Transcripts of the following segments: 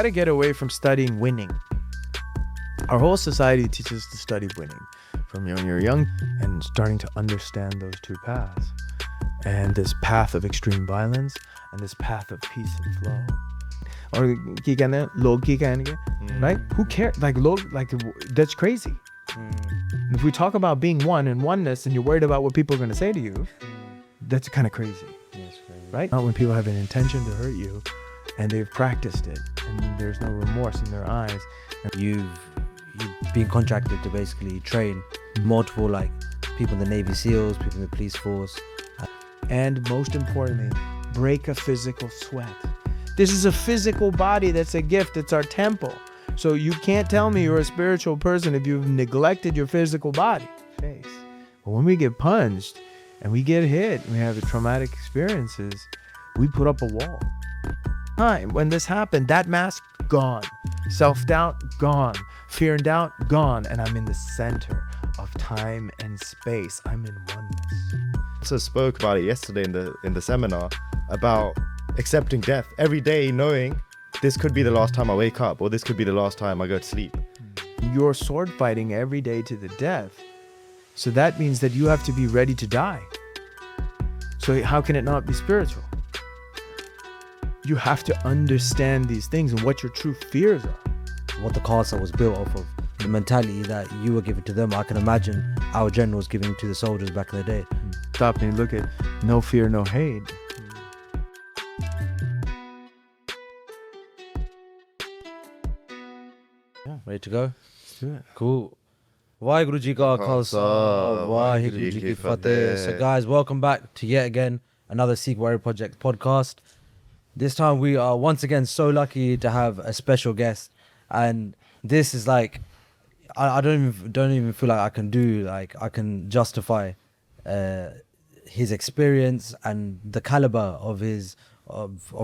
Got to get away from studying winning. Our whole society teaches us to study winning from when you're young and starting to understand those two paths. And this path of extreme violence and this path of peace and flow. Or right? Who cares? Like that's crazy. If we talk about being one and oneness and you're worried about what people are going to say to you, that's kind of crazy. Right? Not when people have an intention to hurt you and they've practiced it and there's no remorse in their eyes. You've been contracted to basically train multiple people in the Navy SEALs, people in the police force. And most importantly, break a physical sweat. This is a physical body that's a gift. It's our temple. So you can't tell me you're a spiritual person if you've neglected your physical body. But when we get punched and we get hit and we have the traumatic experiences, we put up a wall. When this happened, that mask gone. Self-doubt gone. Fear and doubt gone. And I'm in the center of time and space. I'm in oneness. Also spoke about it yesterday in the seminar about accepting death every day, knowing this could be the last time I wake up or this could be the last time I go to sleep. You're sword fighting every day to the death. So that means that you have to be ready to die. So how can it not be spiritual? You have to understand these things and what your true fears are. What the castle was built off of, the mentality that you were giving to them. I can imagine our generals giving to the soldiers back in the day. Stop and look at no fear, no hate. Yeah, ready to go? Let's do it. Cool. Waheguru Ji Ka Khalsa, Waheguru Ji Ki Fateh. So guys, welcome back to yet again another Sikh Warrior Project podcast. This time we are once again so lucky to have a special guest, and this is I don't even feel like I can justify his experience and the caliber of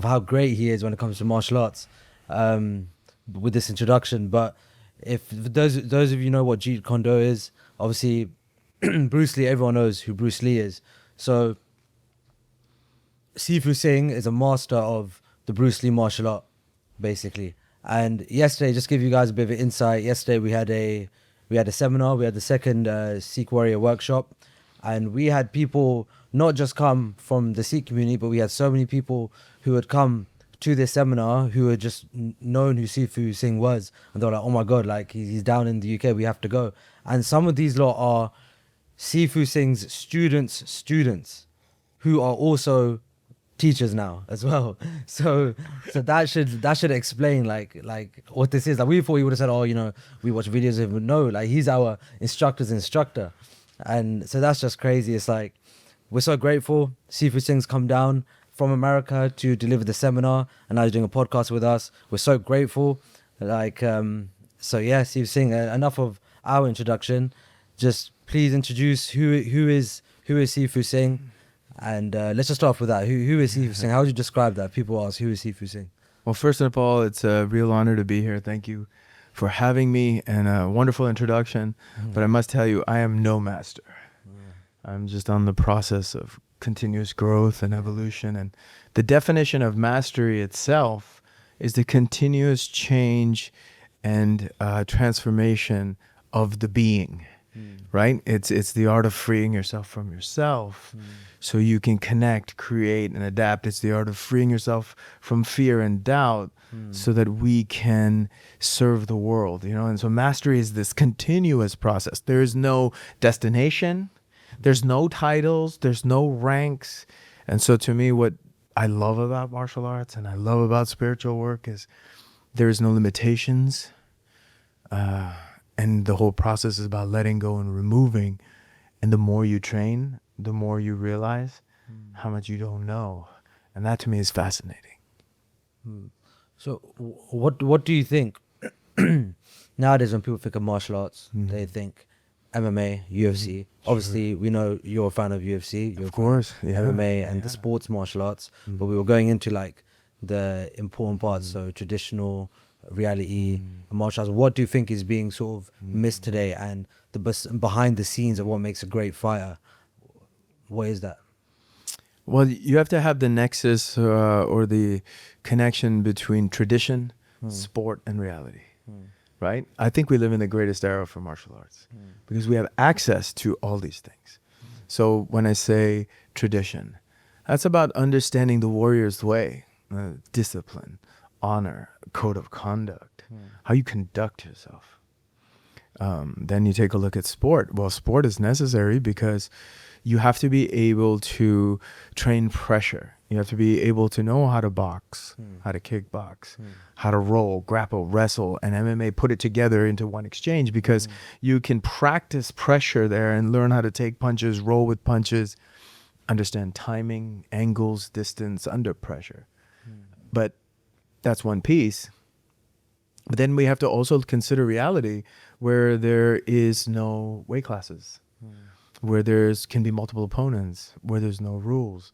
how great he is when it comes to martial arts with this introduction. But if those of you know what Jeet Kune Do is, obviously Bruce Lee, everyone knows who Bruce Lee is. So SIFU Singh is a master of the Bruce Lee martial art, basically. And yesterday, just give you guys a bit of an insight. Yesterday we had a seminar. We had the second Sikh Warrior workshop, and we had people not just come from the Sikh community, but we had so many people who had come to this seminar who had just known who SIFU Singh was, and they were like, "Oh my God, he's down in the UK. We have to go." And some of these lot are SIFU Singh's students, who are also teachers now as well. So that should explain like what this is. Like we thought he would have said, "Oh, we watch videos of him." No, he's our instructor's instructor. And so that's just crazy. It's we're so grateful SIFU Singh's come down from America to deliver the seminar, and now he's doing a podcast with us. We're so grateful. So yeah, SIFU Singh, enough of our introduction. Just please introduce who is SIFU Singh. And let's just start off with that. Who is SIFU Singh? How would you describe that? People ask, who is SIFU Singh? Well, first of all, it's a real honor to be here. Thank you for having me and a wonderful introduction. But I must tell you, I am no master. I'm just on the process of continuous growth and evolution. And the definition of mastery itself is the continuous change and transformation of the being. Right? It's the art of freeing yourself from yourself so you can connect, create, and adapt. It's the art of freeing yourself from fear and doubt so that we can serve the world, And so mastery is this continuous process. There is no destination. There's no titles. There's no ranks. And so to me, what I love about martial arts and I love about spiritual work is there is no limitations. And the whole process is about letting go and removing. And the more you train, the more you realize how much you don't know. And that to me is fascinating. So what do you think? Nowadays when people think of martial arts, they think MMA, UFC. Obviously, we know you're a fan of UFC. You're of course. Yeah. MMA and the sports martial arts. But we were going into the important parts, so traditional, reality, martial arts. What do you think is being sort of missed today, and the behind the scenes of what makes a great fighter? What is that? Well, you have to have the nexus or the connection between tradition, sport and reality, right? I think we live in the greatest era for martial arts because we have access to all these things. So when I say tradition, that's about understanding the warrior's way, discipline, honor, code of conduct, how you conduct yourself. Then you take a look at sport. Well, sport is necessary because you have to be able to train pressure. You have to be able to know how to box, how to kickbox, how to roll, grapple, wrestle, and MMA, put it together into one exchange because you can practice pressure there and learn how to take punches, roll with punches, understand timing, angles, distance under pressure. But that's one piece. But then we have to also consider reality where there is no weight classes, where can be multiple opponents, where there's no rules,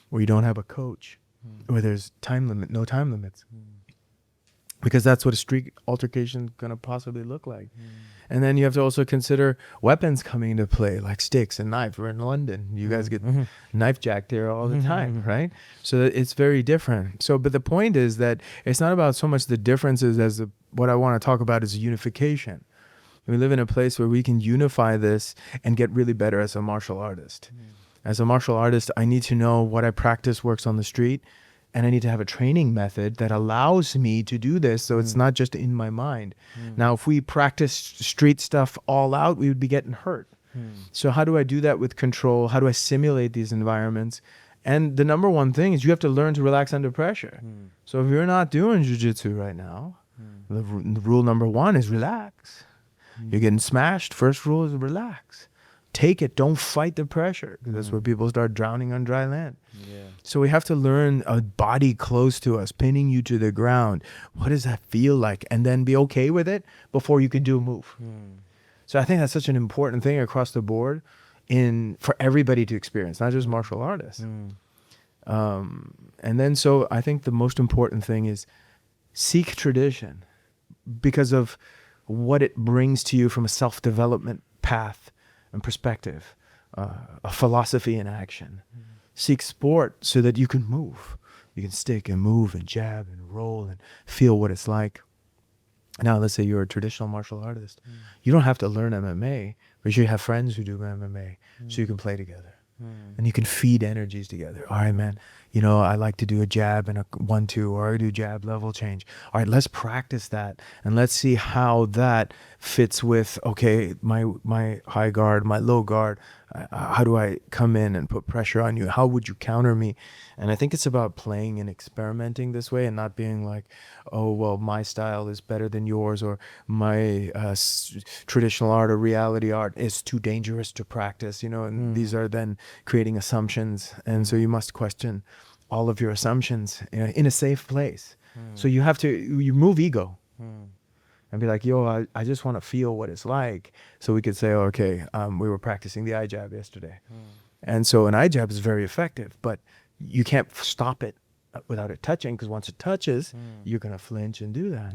where you don't have a coach, where there's no time limits. Because that's what a street altercation is going to possibly look like. And then you have to also consider weapons coming into play, like sticks and knives. We're in London. You guys get knife jacked here all the time, right? So it's very different. So, but the point is that it's not about so much the differences as what I want to talk about is unification. We live in a place where we can unify this and get really better as a martial artist. As a martial artist, I need to know what I practice works on the street, and I need to have a training method that allows me to do this so it's not just in my mind. Now, if we practice street stuff all out, we would be getting hurt. So how do I do that with control? How do I simulate these environments? And the number one thing is you have to learn to relax under pressure. So if you're not doing jiu-jitsu right now, the rule number one is relax. You're getting smashed. First rule is relax. Take it. Don't fight the pressure. That's where people start drowning on dry land. So we have to learn a body close to us, pinning you to the ground. What does that feel like? And then be okay with it before you can do a move. So I think that's such an important thing across the board for everybody to experience, not just martial artists. And then so I think the most important thing is seek tradition because of what it brings to you from a self-development path and perspective, a philosophy in action. Seek sport so that you can move. You can stick and move and jab and roll and feel what it's like. Now, let's say you're a traditional martial artist. You don't have to learn MMA, but you have friends who do MMA, so you can play together. And you can feed energies together. All right, man, I like to do a jab and a 1-2, or I do jab level change. All right, let's practice that. And let's see how that fits with, okay, my high guard, my low guard. How do I come in and put pressure on you? How would you counter me? And I think it's about playing and experimenting this way and not being like, oh, well, my style is better than yours, or my traditional art or reality art is too dangerous to practice, and these are then creating assumptions. And so you must question all of your assumptions in a safe place. So you remove ego. And be like, yo, I just want to feel what it's like. So we could say, okay, we were practicing the eye jab yesterday. And so an eye jab is very effective, but you can't stop it without it touching, because once it touches, you're going to flinch and do that.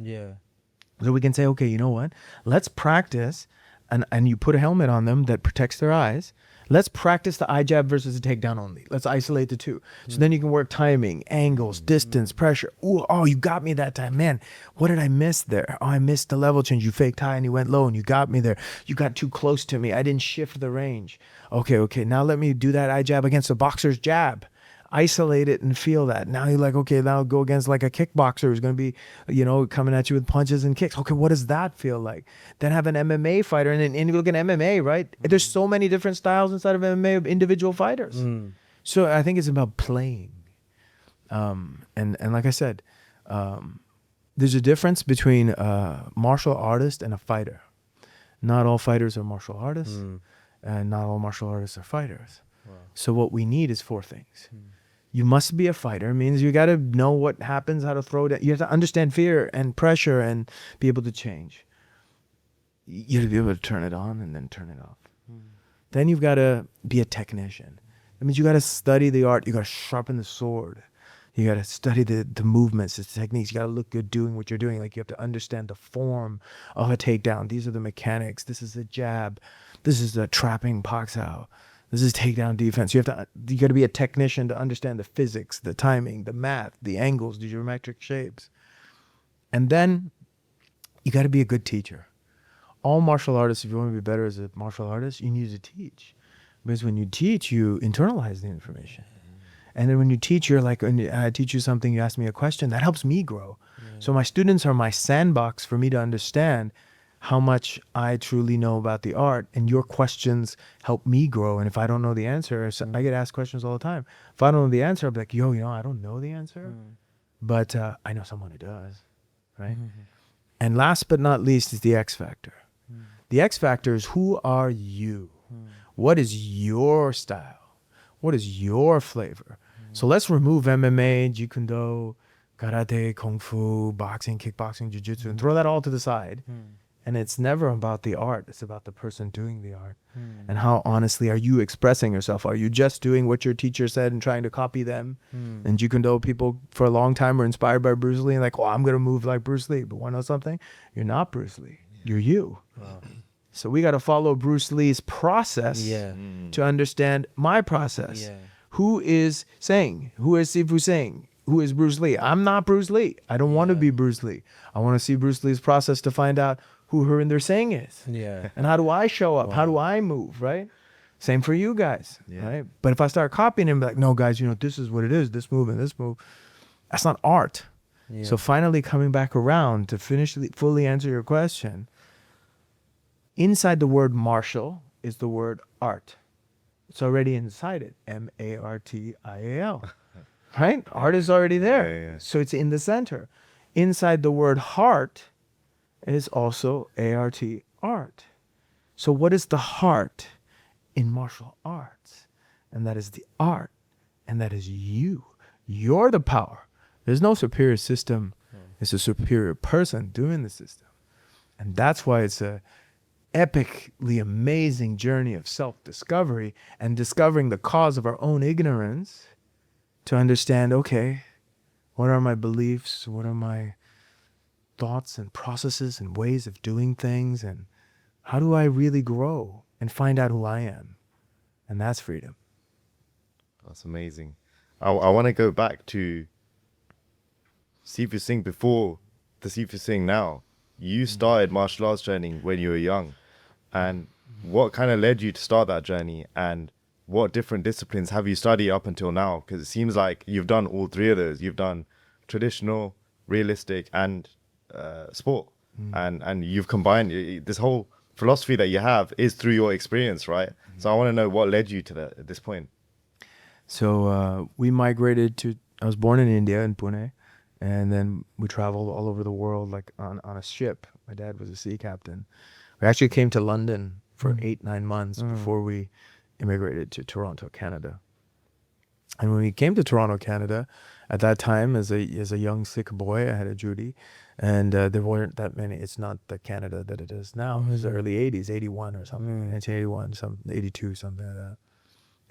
So we can say, okay, you know what? Let's practice, and you put a helmet on them that protects their eyes. Let's practice the eye jab versus the takedown only. Let's isolate the two. So then you can work timing, angles, distance, pressure. Ooh, oh, you got me that time. Man, what did I miss there? Oh, I missed the level change. You faked high and you went low and you got me there. You got too close to me. I didn't shift the range. Okay. Now let me do that eye jab against a boxer's jab. Isolate it and feel that. Now you're like, okay, now go against like a kickboxer who's going to be, coming at you with punches and kicks. Okay, what does that feel like? Then have an MMA fighter, and you look at MMA, right? There's so many different styles inside of MMA of individual fighters. So I think it's about playing. And like I said, there's a difference between a martial artist and a fighter. Not all fighters are martial artists, and not all martial artists are fighters. Wow. So what we need is 4 things. You must be a fighter. Means you got to know what happens, how to throw it. You have to understand fear and pressure and be able to change. You have to be able to turn it on and then turn it off. Then you've got to be a technician. That means you got to study the art. You got to sharpen the sword. You got to study the movements, the techniques. You got to look good doing what you're doing. Like you have to understand the form of a takedown. These are the mechanics. This is the jab. This is the trapping Paksao. This is takedown defense. You got to be a technician to understand the physics, the timing, the math, the angles, the geometric shapes. And then you got to be a good teacher. All martial artists, if you want to be better as a martial artist, you need to teach. Because when you teach, you internalize the information. And then when you teach, you're like, when I teach you something, you ask me a question, that helps me grow. So my students are my sandbox for me to understand how much I truly know about the art, and your questions help me grow. And if I don't know the answer, so I get asked questions all the time. If I don't know the answer, I'll be like, yo, I don't know the answer, but I know someone who does, right? And last but not least is the X factor. The X factor is, who are you? What is your style? What is your flavor? So let's remove MMA, Jeet Kune Do, karate, kung fu, boxing, kickboxing, jiu-jitsu, and throw that all to the side. And it's never about the art. It's about the person doing the art. And how honestly are you expressing yourself? Are you just doing what your teacher said and trying to copy them? And Jeet Kune Do people for a long time were inspired by Bruce Lee and like, oh, I'm going to move like Bruce Lee. But want to know something? You're not Bruce Lee. You're you. Wow. So we got to follow Bruce Lee's process to understand my process. Yeah. Who is saying? Who is SIFU Singh? Who is Bruce Lee? I'm not Bruce Lee. I don't want to be Bruce Lee. I want to see Bruce Lee's process to find out who Harinder Singh is. Yeah. And how do I show up? How do I move, right? Same for you guys, right? But if I start copying him, like, no, guys, this is what it is, this move and this move, that's not art. Yeah. So finally coming back around to fully answer your question, inside the word martial is the word art. It's already inside it, M-A-R-T-I-A-L, right? Art is already there. So it's in the center. Inside the word heart is also A-R-T, art. So what is the heart in martial arts? And that is the art, and that is you. You're the power. There's no superior system. It's a superior person doing the system. And that's why it's a epically amazing journey of self-discovery and discovering the cause of our own ignorance to understand, okay, what are my beliefs? What are my thoughts and processes and ways of doing things? And how do I really grow and find out who I am? And that's freedom. That's amazing. I want to go back to SIFU Singh before the SIFU Singh now. You started martial arts training when you were young. And what kind of led you to start that journey? And what different disciplines have you studied up until now? Because it seems like you've done all three of those. You've done traditional, realistic, and sport. And you've combined this whole philosophy that you have is through your experience, right? So I want to know what led you to that at this point. So we migrated I was born in India, in Pune. And then we traveled all over the world, like on a ship. My dad was a sea captain. We actually came to London for 8-9 months before we immigrated to Toronto, Canada. And when we came to Toronto, Canada, at that time, as a young Sikh boy, I had a Judy, and there weren't that many. It's not the Canada that it is now. It was the early 80s, 81 or something, 1981, 82, something like that.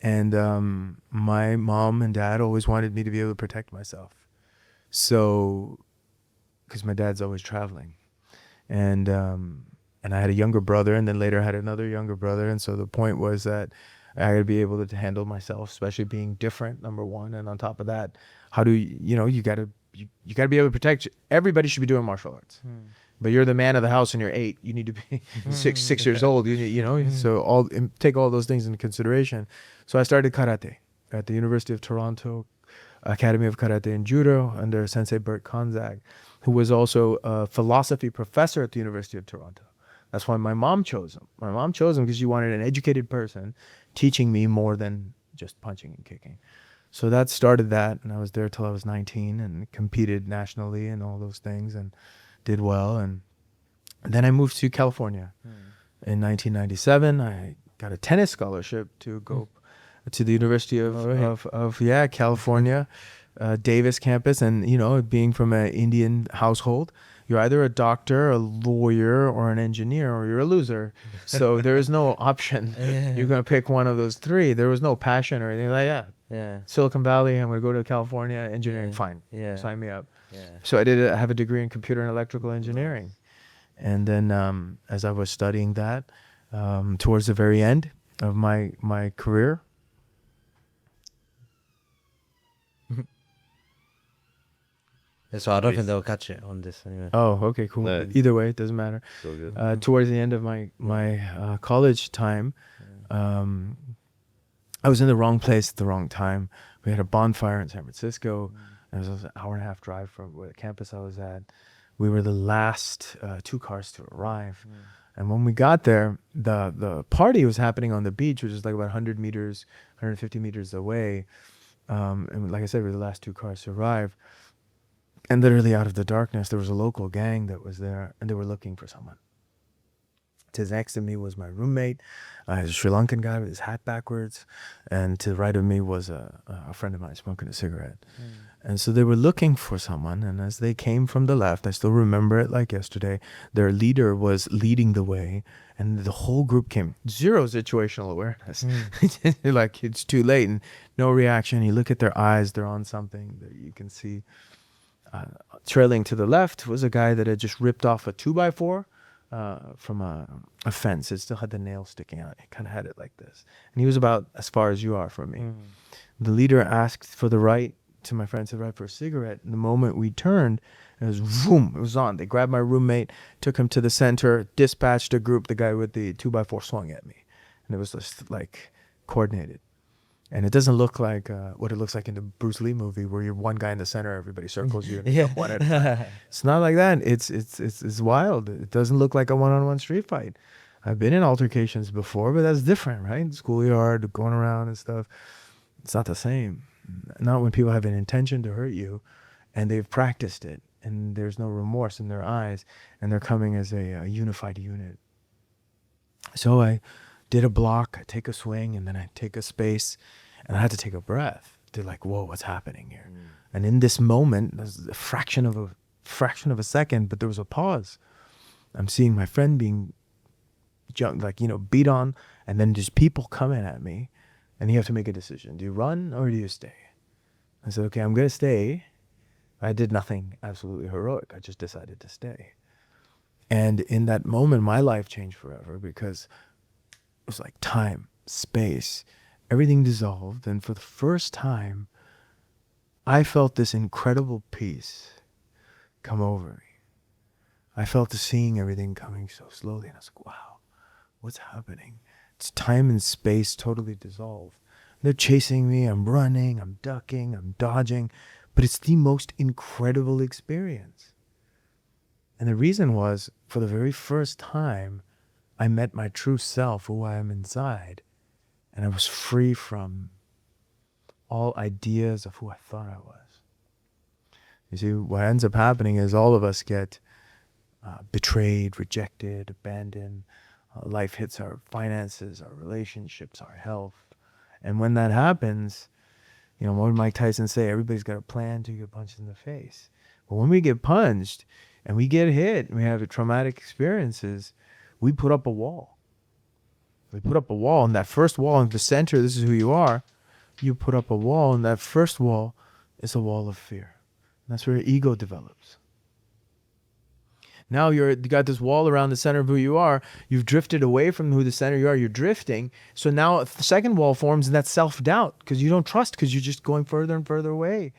And my mom and dad always wanted me to be able to protect myself. So, because my dad's always traveling, and I had a younger brother, and then later I had another younger brother, and so the point was that I had to be able to handle myself, especially being different, number one, and on top of that, how do you gotta be able to protect. Everybody should be doing martial arts, but you're the man of the house and you're 8. You need to be 6 years old. So take all those things into consideration. So I started karate at the University of Toronto Academy of Karate and Judo under Sensei Bert Konzag, who was also a philosophy professor at the University of Toronto. That's why my mom chose him. My mom chose him because she wanted an educated person teaching me more than just punching and kicking. So that started that, and I was there till I was 19 and competed nationally and all those things and did well. And then I moved to California. In 1997, I got a tennis scholarship to go to the University of California, Davis campus. And, being from an Indian household, you're either a doctor, a lawyer, or an engineer, or you're a loser. So there is no option. You're going to pick one of those three. There was no passion or anything like that. Yeah. Silicon Valley, I'm going to go to California, engineering, fine. Yeah. Sign me up. Yeah. So I have a degree in computer and electrical engineering. And then as I was studying that, towards the very end of my career, So I don't think Please. they'll catch it on this anyway. Oh, okay, cool. No. Either way, it doesn't matter. So good. Towards the end of my college time, I was in the wrong place at the wrong time. We had a bonfire in San Francisco. And it was an hour and a half drive from where the campus I was at. We were the last 2 cars to arrive. And when we got there, the party was happening on the beach, which is like about 100 meters, 150 meters away. And like I said, we were the last 2 cars to arrive. And literally out of the darkness, there was a local gang that was there, and they were looking for someone. To the next to me was my roommate, a Sri Lankan guy with his hat backwards. And to the right of me was a friend of mine smoking a cigarette. And so they were looking for someone. And as they came from the left, I still remember it like yesterday, their leader was leading the way. And the whole group came. Zero situational awareness. Like, it's too late. And no reaction. You look at their eyes, they're on something that you can see. Trailing to the left was a guy that had just ripped off a 2x4 from a fence. It still had the nail sticking out. It kind of had it like this. And he was about as far as you are from me. The leader asked for the right to my friend to the right for a cigarette. And the moment we turned, it was boom, it was on. They grabbed my roommate, took him to the center, dispatched a group. The guy with the 2x4 swung at me. And it was just like coordinated. And it doesn't look like what it looks like in the Bruce Lee movie, where you're one guy in the center, everybody circles you. And Yeah. one at a time. It's not like that. It's wild. It doesn't look like a one-on-one street fight. I've been in altercations before, but that's different, right? Schoolyard, going around and stuff. It's not the same. Not when people have an intention to hurt you, and they've practiced it, and there's no remorse in their eyes, and they're coming as a unified unit. So I did a block, I take a swing, and then I take a space, and I had to take a breath. They're like, whoa, what's happening here? And in this moment, there's a fraction of a second, but there was a pause. I'm seeing my friend being beat on, and then just people coming at me, and you have to make a decision. Do you run or do you stay? I said, okay, I'm going to stay. I did nothing absolutely heroic. I just decided to stay. And in that moment, my life changed forever, because it was like time, space, everything dissolved. And for the first time, I felt this incredible peace come over me. I felt the seeing everything coming so slowly. And I was like, wow, what's happening? It's time and space totally dissolved. They're chasing me. I'm running. I'm ducking. I'm dodging. But it's the most incredible experience. And the reason was, for the very first time, I met my true self, who I am inside, and I was free from all ideas of who I thought I was. You see, what ends up happening is all of us get betrayed, rejected, abandoned. Life hits our finances, our relationships, our health. And when that happens, what would Mike Tyson say? Everybody's got a plan to get punched in the face. But when we get punched and we get hit and we have traumatic experiences, we put up a wall. We put up a wall, and that first wall in the center, this is who you are. You put up a wall, and that first wall is a wall of fear. And that's where your ego develops. Now you got this wall around the center of who you are. You've drifted away from who the center you are. You're drifting. So now the second wall forms, and that's self-doubt, because you don't trust, because you're just going further and further away.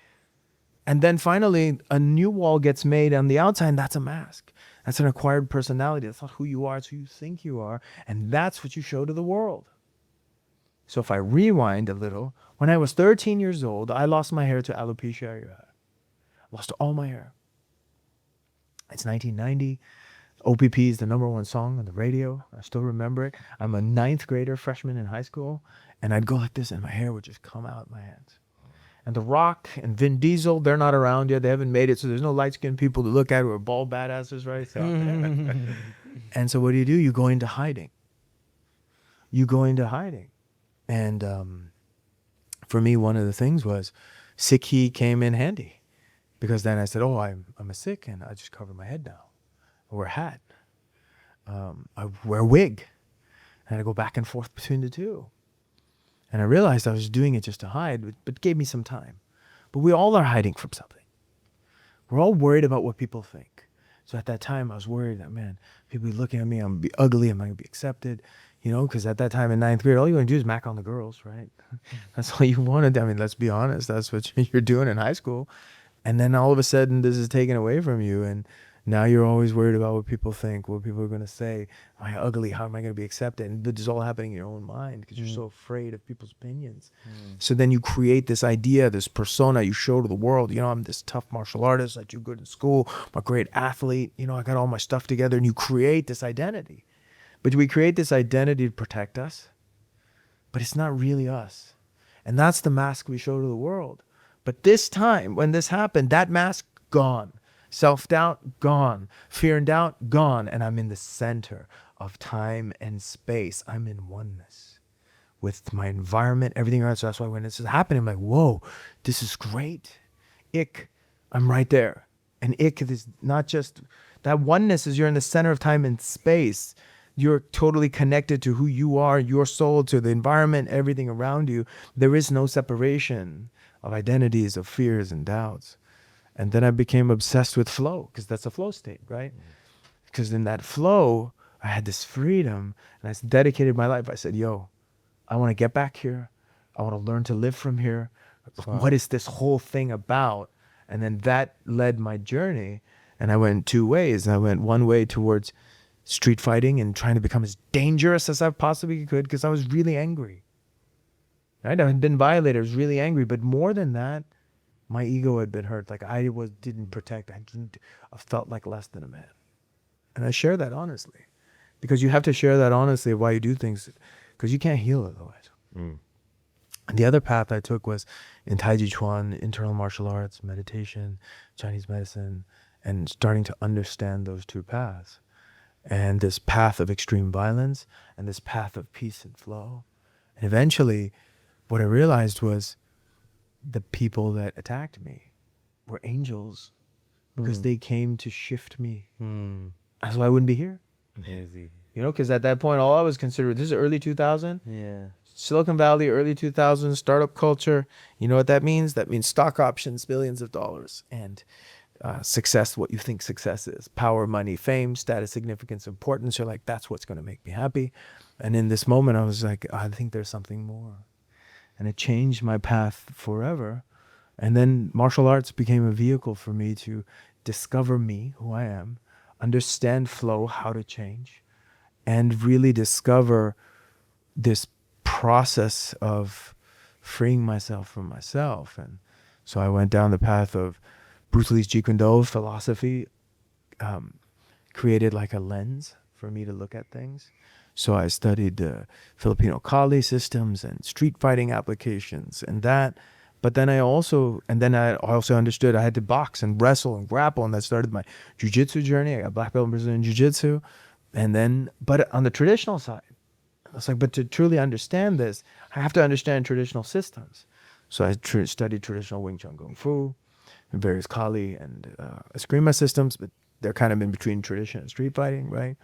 And then finally, a new wall gets made on the outside, and that's a mask. That's an acquired personality. That's not who you are. It's who you think you are. And that's what you show to the world. So if I rewind a little, when I was 13 years old, I lost my hair to alopecia areata. Lost all my hair. It's 1990. OPP is the #1 song on the radio. I still remember it. I'm a 9th grader, freshman in high school, and I'd go like this, and my hair would just come out my hands. And The Rock and Vin Diesel, they're not around yet. They haven't made it, so there's no light-skinned people to look at who are bald badasses, right? So, and so what do? You go into hiding. You go into hiding. And for me, one of the things was Sikhi came in handy. Because then I said, I'm a Sikh, and I just cover my head now. I wear a hat. I wear a wig. And I go back and forth between the two. And I realized I was doing it just to hide, but it gave me some time. But we all are hiding from something. We're all worried about what people think. So at that time, I was worried that, man, people be looking at me, I'm going to be ugly, I'm not going to be accepted. Because at that time in 9th grade, all you want to do is mac on the girls, right? That's all you wanted. I mean, let's be honest. That's what you're doing in high school. And then all of a sudden this is taken away from you, and now you're always worried about what people think, what people are going to say. Am I ugly? How am I going to be accepted? And this is all happening in your own mind because you're so afraid of people's opinions. So then you create this idea, this persona you show to the world. You know, I'm this tough martial artist. I do good in school. I'm a great athlete. You know, I got all my stuff together. And you create this identity. But we create this identity to protect us. But it's not really us. And that's the mask we show to the world. But this time, when this happened, that mask gone. Self-doubt, gone. Fear and doubt, gone. And I'm in the center of time and space. I'm in oneness with my environment, everything else. So that's why when this is happening, I'm like, whoa, this is great. I'm right there. And is not just, that oneness is you're in the center of time and space. You're totally connected to who you are, your soul, to the environment, everything around you. There is no separation of identities, of fears and doubts. And then I became obsessed with flow, because that's a flow state, right? Because in that flow, I had this freedom, and I dedicated my life. I said, yo, I want to get back here. I want to learn to live from here. Wow. What is this whole thing about? And then that led my journey. And I went two ways. I went one way towards street fighting and trying to become as dangerous as I possibly could, because I was really angry. Right? I had been violated. I was really angry. But more than that, my ego had been hurt. Like didn't protect. I felt like less than a man. And I share that honestly, because you have to share that honestly of why you do things, because you can't heal otherwise. And the other path I took was in Tai Chi Chuan, internal martial arts, meditation, Chinese medicine, and starting to understand those two paths. And this path of extreme violence and this path of peace and flow. And eventually, what I realized was the people that attacked me were angels, because they came to shift me. That's why I wouldn't be here. Crazy. You know, because at that point, all I was considered, this is early 2000. Yeah. Silicon Valley, early 2000s, startup culture. You know what that means? That means stock options, billions of dollars, and success, what you think success is. Power, money, fame, status, significance, importance. You're like, that's what's going to make me happy. And in this moment, I was like, I think there's something more. And it changed my path forever. And then martial arts became a vehicle for me to discover me, who I am, understand flow, how to change, and really discover this process of freeing myself from myself. And so I went down the path of Bruce Lee's Jeet Kune Do philosophy, created like a lens for me to look at things. So I studied Filipino Kali systems and street fighting applications and that. But then I also understood I had to box and wrestle and grapple, and that started my jiu-jitsu journey. I got black belt in Brazilian jiu-jitsu. And then, but on the traditional side, I was like, but to truly understand this, I have to understand traditional systems. So I studied traditional Wing Chun Kung Fu, and various Kali and Eskrima systems, but they're kind of in between tradition and street fighting, right?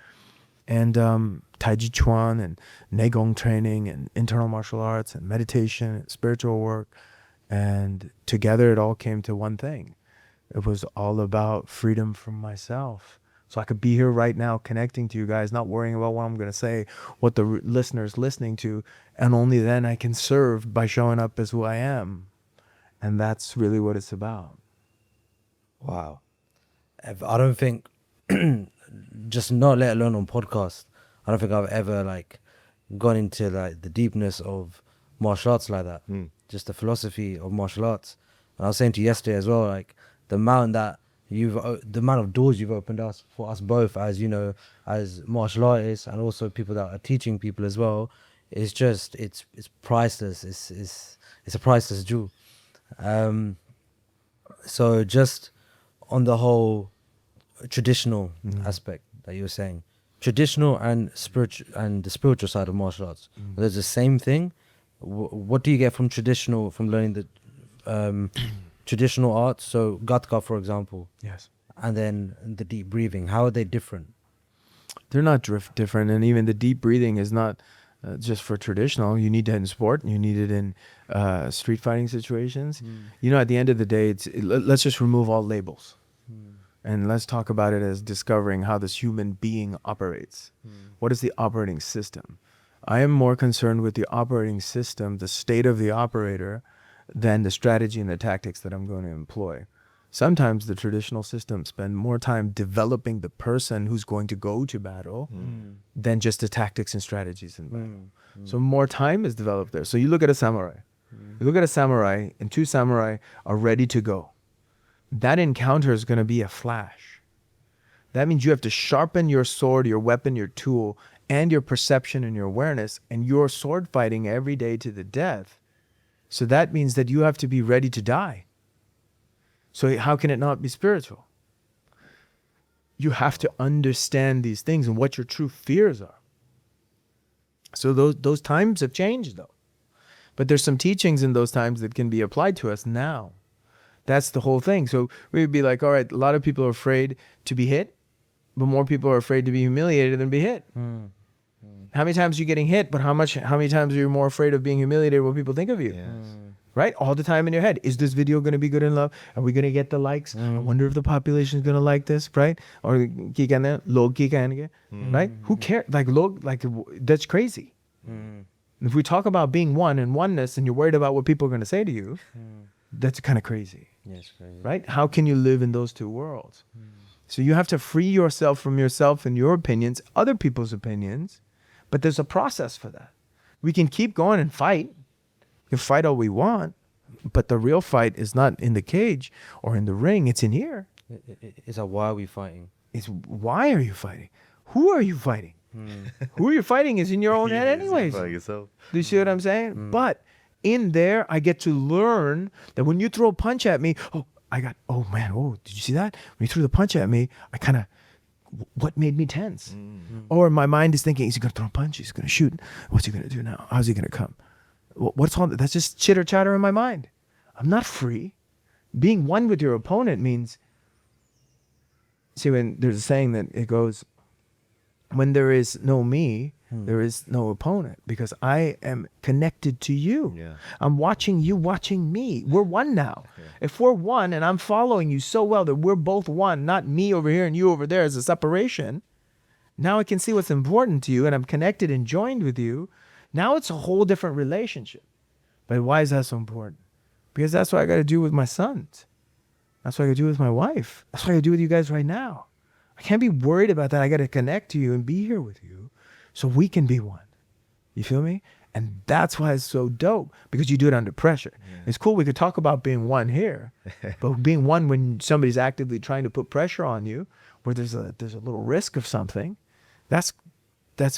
And Tai Chi Chuan and Neigong training and internal martial arts and meditation and spiritual work. And together it all came to one thing. It was all about freedom from myself. So I could be here right now connecting to you guys, not worrying about what I'm going to say, what the listener's listening to. And only then I can serve by showing up as who I am. And that's really what it's about. Wow. I don't think, just not let alone on podcast, I don't think I've ever like gone into like the deepness of martial arts like that. Just the philosophy of martial arts. And I was saying to you yesterday as well, like the amount of doors you've opened us for us both, as you know, as martial artists, and also people that are teaching people as well, is just it's priceless. It's a priceless jewel. So just on the whole traditional aspect that you were saying, traditional and spiritual, and the spiritual side of martial arts, there's the same thing. What do you get from traditional, from learning the traditional arts? So Gatka, for example. Yes. And then the deep breathing. How are they different? They're not different. And even the deep breathing is not just for traditional. You need it in sport. You need it in street fighting situations. You know, at the end of the day, let's just remove all labels. And let's talk about it as discovering how this human being operates. What is the operating system? I am more concerned with the operating system, the state of the operator, than the strategy and the tactics that I'm going to employ. Sometimes the traditional systems spend more time developing the person who's going to go to battle than just the tactics and strategies in battle. So more time is developed there. So you look at a samurai. You look at a samurai, and 2 samurai are ready to go. That encounter is going to be a flash. That means you have to sharpen your sword, your weapon, your tool, and your perception and your awareness, and you're sword fighting every day to the death. So that means that you have to be ready to die. So how can it not be spiritual? You have to understand these things and what your true fears are. So those times have changed though. But there's some teachings in those times that can be applied to us now. That's the whole thing. So we'd be like, all right, a lot of people are afraid to be hit, but more people are afraid to be humiliated than be hit. How many times are you getting hit, but how many times are you more afraid of being humiliated what people think of you? Yes. Right? All the time in your head. Is this video going to be good in love? Are we going to get the likes? I wonder if the population is going to like this, right? Or right? Who cares? That's crazy. If we talk about being one and oneness and you're worried about what people are going to say to you, that's kind of crazy. Yes, crazy. Right? How can you live in those two worlds? So you have to free yourself from yourself and your opinions, other people's opinions, but there's a process for that. We can keep going and fight. We can fight all we want, but the real fight is not in the cage or in the ring. It's in here. It's a why are we fighting? It's why are you fighting? Who are you fighting? Who you're fighting is in your own head anyways. By yourself. Do you see what I'm saying? But in there, I get to learn that when you throw a punch at me, did you see that? When you threw the punch at me, what made me tense? Or my mind is thinking, is he going to throw a punch? He's going to shoot. What's he going to do now? How's he going to come? What's all that? That's just chitter chatter in my mind. I'm not free. Being one with your opponent means, see, when there's a saying that it goes, when there is no me, there is no opponent, because I am connected to you. Yeah. I'm watching you watching me. We're one now. Yeah. If we're one and I'm following you so well that we're both one, not me over here and you over there as a separation, now I can see what's important to you and I'm connected and joined with you. Now it's a whole different relationship. But why is that so important? Because that's what I got to do with my sons. That's what I got to do with my wife. That's what I got to do with you guys right now. I can't be worried about that. I got to connect to you and be here with you so we can be one. You feel me? And that's why it's so dope, because you do it under pressure. Yeah. It's cool. We could talk about being one here, but being one when somebody's actively trying to put pressure on you, where there's a little risk of something, that's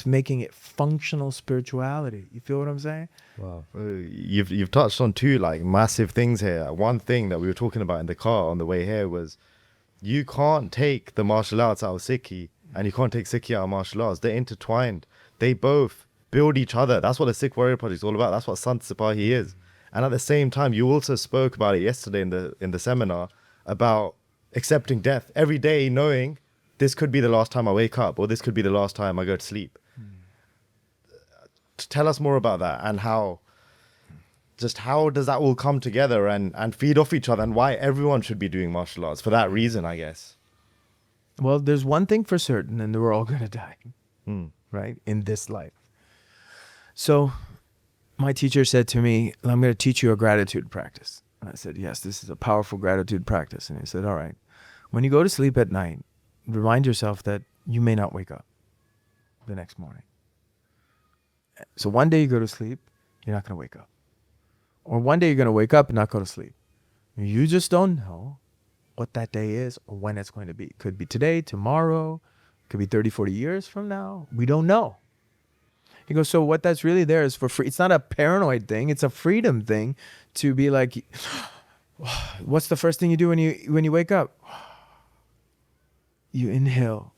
making it functional spirituality. You feel what I'm saying? Wow. You've touched on 2 like massive things here. One thing that we were talking about in the car on the way here was, you can't take the martial arts out of Sikhi and you can't take Sikhi out of martial arts. They're intertwined. They both build each other. That's what the Sikh Warrior Project is all about. That's what Sant Sipahi is. And at the same time, you also spoke about it yesterday in the seminar about accepting death every day, knowing this could be the last time I wake up, or this could be the last time I go to sleep. Tell us more about that, and how does that all come together and feed off each other, and why everyone should be doing martial arts for that reason, I guess. Well, there's one thing for certain, and we're all going to die, right, in this life. So my teacher said to me, I'm going to teach you a gratitude practice. And I said, yes, this is a powerful gratitude practice. And he said, all right, when you go to sleep at night, remind yourself that you may not wake up the next morning. So one day you go to sleep, you're not going to wake up. Or one day you're going to wake up and not go to sleep. You just don't know what that day is or when it's going to be. It could be today, tomorrow, it could be 30, 40 years from now. We don't know. He goes, so what that's really there is for free. It's not a paranoid thing. It's a freedom thing to be like, what's the first thing you do when you wake up? You inhale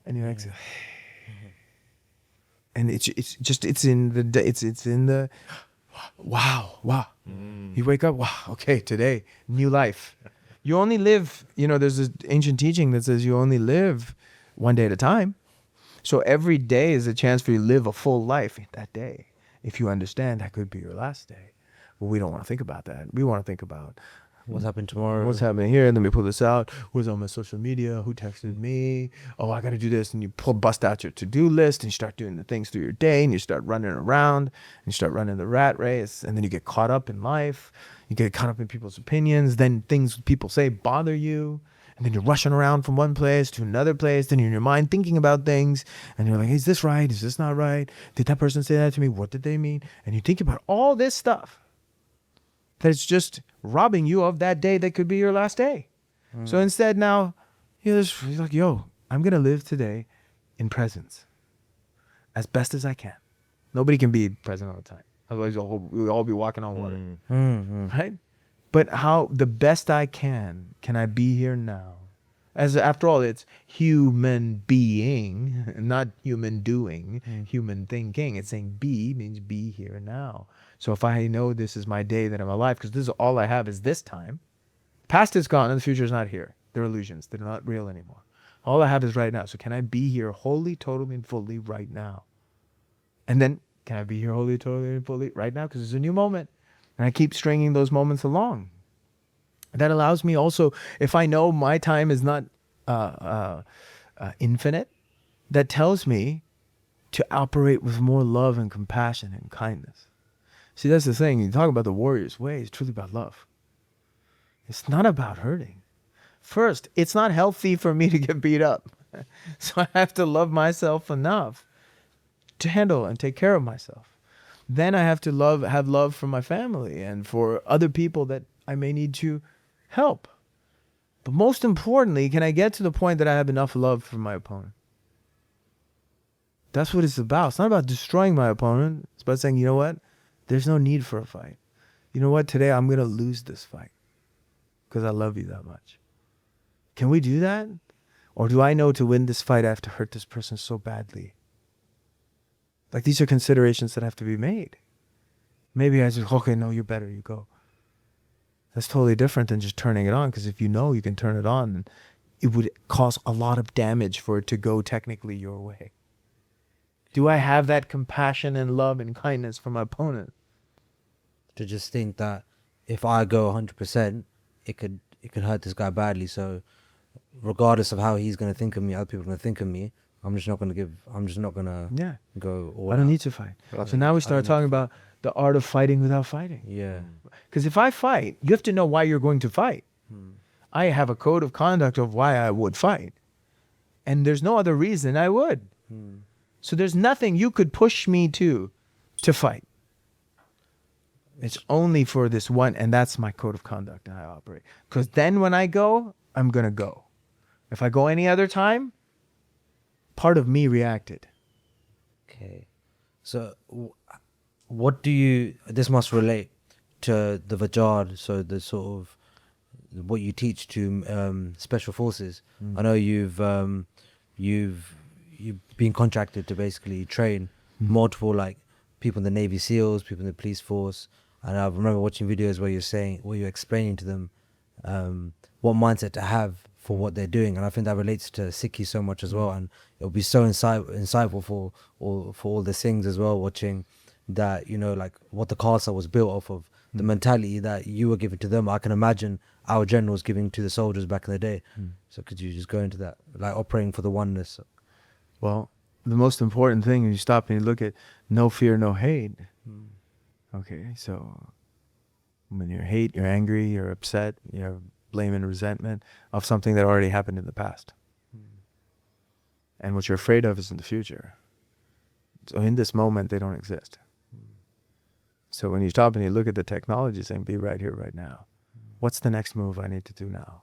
and you exhale. And it's in the wow. You wake up, wow, okay, today, new life. You only live, there's this ancient teaching that says you only live one day at a time. So every day is a chance for you to live a full life that day. If you understand, that could be your last day. But we don't want to think about that. We want to think about what's happening tomorrow. What's happening here? Let me pull this out. Who's on my social media? Who texted me? Oh, I got to do this. And you bust out your to-do list and you start doing the things through your day and you start running around and you start running the rat race. And then you get caught up in life. You get caught up in people's opinions. Then things people say bother you. And then you're rushing around from one place to another place. Then you're in your mind thinking about things. And you're like, is this right? Is this not right? Did that person say that to me? What did they mean? And you think about all this stuff that's just robbing you of that day that could be your last day. So instead now, you're like, yo, I'm going to live today in presence as best as I can. Nobody can be present all the time. Otherwise, we'll all be walking on water. Right? But how the best I can I be here now? As after all, it's human being, not human doing, human thinking. It's saying be means be here now. So if I know this is my day that I'm alive, because this is all I have is this time. Past is gone and the future is not here. They're illusions. They're not real anymore. All I have is right now. So can I be here wholly, totally, and fully right now? And then can I be here wholly, totally, and fully right now? Because it's a new moment. And I keep stringing those moments along. That allows me also, if I know my time is not infinite, that tells me to operate with more love and compassion and kindness. See, that's the thing. You talk about the warrior's way. It's truly about love. It's not about hurting. First, it's not healthy for me to get beat up. So I have to love myself enough to handle and take care of myself. Then I have to have love for my family and for other people that I may need to help. But most importantly, can I get to the point that I have enough love for my opponent? That's what it's about. It's not about destroying my opponent. It's about saying, you know what? There's no need for a fight. You know what? Today I'm going to lose this fight because I love you that much. Can we do that? Or do I know to win this fight I have to hurt this person so badly? Like, these are considerations that have to be made. Maybe I just, okay, no, you're better, you go. That's totally different than just turning it on, because if you know you can turn it on, it would cause a lot of damage for it to go technically your way. Do I have that compassion and love and kindness for my opponent? To just think that if I go 100%, it could hurt this guy badly. So regardless of how he's going to think of me, other people are going to think of me, I'm just not going to go all I don't out. need to fight. So now we start talking about the art of fighting without fighting. Yeah. Because if I fight, you have to know why you're going to fight. I have a code of conduct of why I would fight. And there's no other reason I would. So there's nothing you could push me to fight. It's only for this one, and that's my code of conduct and how I operate. Because then when I go, I'm going to go. If I go any other time, part of me reacted. Okay. So what do you, this must relate to the Vajad, so the sort of, what you teach to special forces. I know you've been contracted to basically train multiple, like, people in the Navy SEALs, people in the police force. And I remember watching videos where you're explaining to them what mindset to have for what they're doing. And I think that relates to Sikhi so much as well. And it'll be so insightful for all the Singhs as well, watching that, you know, like what the Khalsa was built off of, the mentality that you were giving to them. I can imagine our generals giving to the soldiers back in the day. So could you just go into that, like operating for the oneness? Well, the most important thing, when you stop and you look at no fear, no hate. Okay, so when you're hate, you're angry, you're upset, you're blame and resentment of something that already happened in the past. And what you're afraid of is in the future. So in this moment, they don't exist. So when you stop and you look at the technology saying, be right here, right now. What's the next move I need to do now?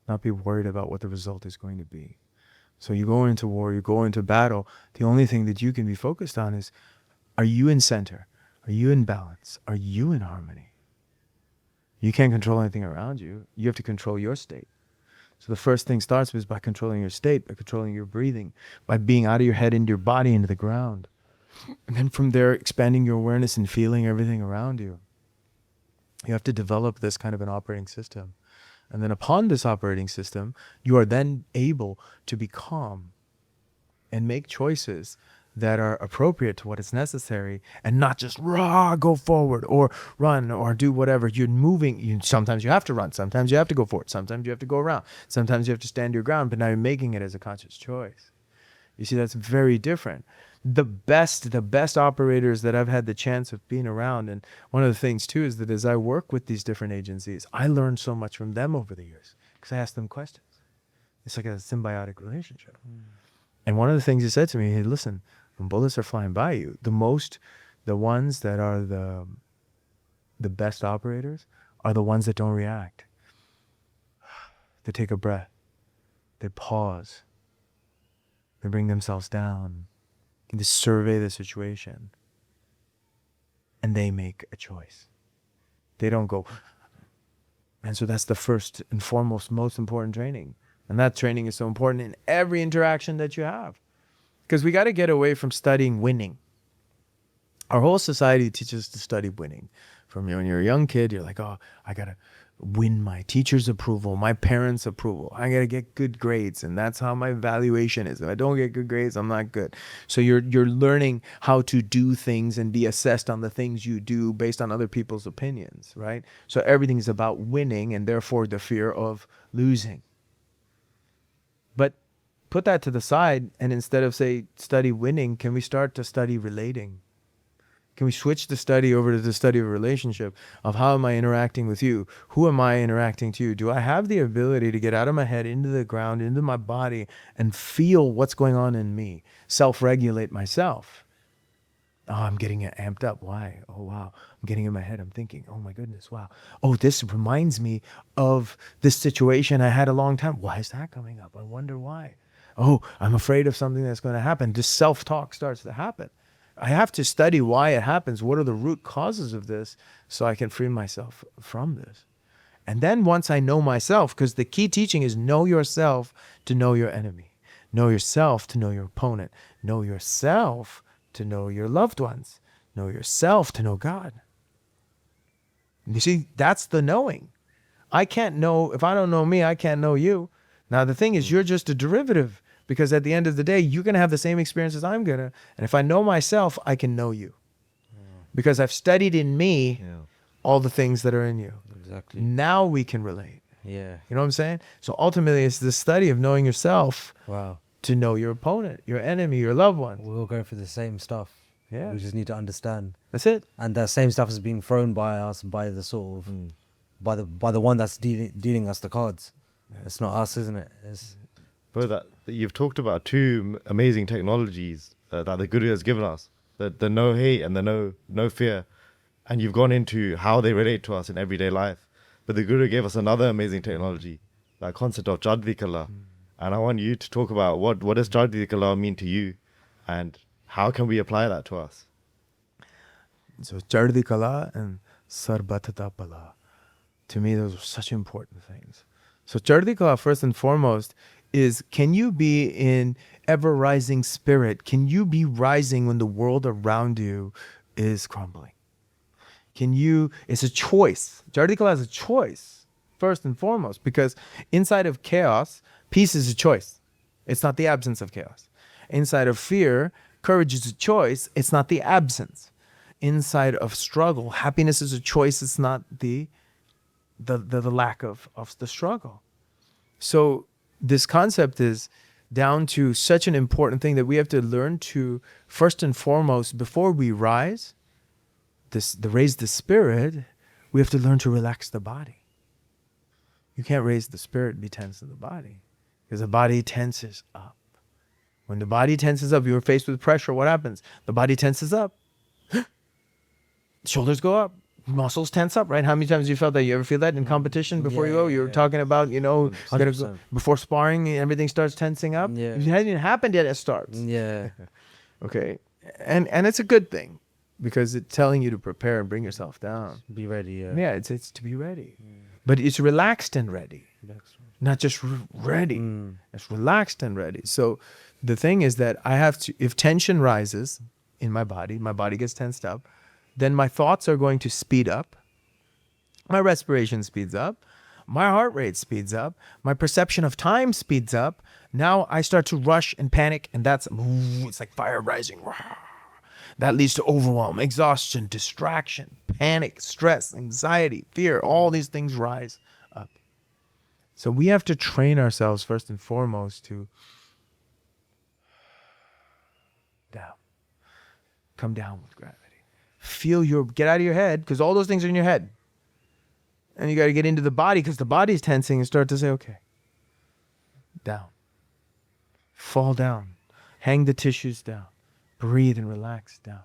Not be worried about what the result is going to be. So you go into war, you go into battle. The only thing that you can be focused on is, are you in center? Are you in balance? Are you in harmony? You can't control anything around you. You have to control your state. So the first thing starts with by controlling your state, by controlling your breathing, by being out of your head into your body, into the ground. And then from there, expanding your awareness and feeling everything around you. You have to develop this kind of an operating system. And then upon this operating system, you are then able to be calm and make choices that are appropriate to what is necessary, and not just go forward or run or do whatever. You're moving. Sometimes you have to run. Sometimes you have to go forward. Sometimes you have to go around. Sometimes you have to stand your ground, but now you're making it as a conscious choice. You see, that's very different. The best operators that I've had the chance of being around, and one of the things too is that as I work with these different agencies, I learn so much from them over the years because I ask them questions. It's like a symbiotic relationship. And one of the things he said to me, hey, listen, when bullets are flying by you, the ones that are the best operators are the ones that don't react. They take a breath. They pause. They bring themselves down. They survey the situation. And they make a choice. They don't go. And so that's the first and foremost, most important training. And that training is so important in every interaction that you have. Because we got to get away from studying winning. Our whole society teaches us to study winning. From when you're a young kid, you're like, oh, I got to win my teacher's approval, my parents' approval. I got to get good grades. And that's how my evaluation is. If I don't get good grades, I'm not good. So you're learning how to do things and be assessed on the things you do based on other people's opinions, right? So everything is about winning and therefore the fear of losing. But put that to the side, and instead of, say, study winning, can we start to study relating? Can we switch the study over to the study of a relationship of how am I interacting with you? Who am I interacting to you? Do I have the ability to get out of my head, into the ground, into my body, and feel what's going on in me? Self-regulate myself. Oh, I'm getting amped up. Why? Oh, wow. I'm getting in my head. I'm thinking, oh my goodness, wow. Oh, this reminds me of this situation I had a long time. Why is that coming up? I wonder why. Oh, I'm afraid of something that's going to happen. This self-talk starts to happen. I have to study why it happens. What are the root causes of this so I can free myself from this? And then once I know myself, because the key teaching is know yourself to know your enemy. Know yourself to know your opponent. Know yourself to know your loved ones. Know yourself to know God. You see, that's the knowing. I can't know, if I don't know me, I can't know you. Now, the thing is, you're just a derivative, because at the end of the day, you're going to have the same experience as I'm going to. And if I know myself, I can know you. Because I've studied in me all the things that are in you. Exactly. Now we can relate. Yeah. You know what I'm saying? So ultimately, it's the study of knowing yourself Wow. to know your opponent, your enemy, your loved one. We're all going through the same stuff. Yeah. We just need to understand. That's it. And that same stuff is being thrown by us, by the sort of, by the one that's dealing us the cards. It's not us, isn't it? It's, Bro, that you've talked about two amazing technologies that the Guru has given us, the no hate and the no fear, and you've gone into how they relate to us in everyday life. But the Guru gave us another amazing technology, that concept of Chardikala, and I want you to talk about what does Chardikala mean to you, and how can we apply that to us? So Chardikala and Sarbatata Pala, to me, those are such important things. So Chardikala, first and foremost, is can you be in ever rising spirit? Can you be rising when the world around you is crumbling? It's a choice. Chardikala is a choice, first and foremost, because inside of chaos, peace is a choice. It's not the absence of chaos. Inside of fear, courage is a choice. It's not the absence. Inside of struggle, happiness is a choice. It's not the lack of the struggle. So this concept is down to such an important thing that we have to learn to, first and foremost, before we raise the spirit, we have to learn to relax the body. You can't raise the spirit and be tense in the body, because the body tenses up. When the body tenses up, you're faced with pressure, what happens? The body tenses up. Shoulders go up. Muscles tense up, right? How many times have you felt that? You ever feel that in competition before you go? You're talking about, I gotta go, before sparring, everything starts tensing up. Yeah. It hasn't even happened yet, it starts. yeah. Okay. And it's a good thing, because it's telling you to prepare and bring yourself down. Be ready. Yeah. Yeah, it's to be ready. But it's relaxed and ready. Not just ready. It's relaxed and ready. So the thing is that I have to, if tension rises in my body gets tensed up, then my thoughts are going to speed up. My respiration speeds up. My heart rate speeds up. My perception of time speeds up. Now I start to rush and panic, and it's like fire rising. That leads to overwhelm, exhaustion, distraction, panic, stress, anxiety, fear. All these things rise up. So we have to train ourselves first and foremost to down. Come down with gravity. Get out of your head, because all those things are in your head. And you got to get into the body, because the body's tensing, and start to say, okay, down. Fall down. Hang the tissues down. Breathe and relax down.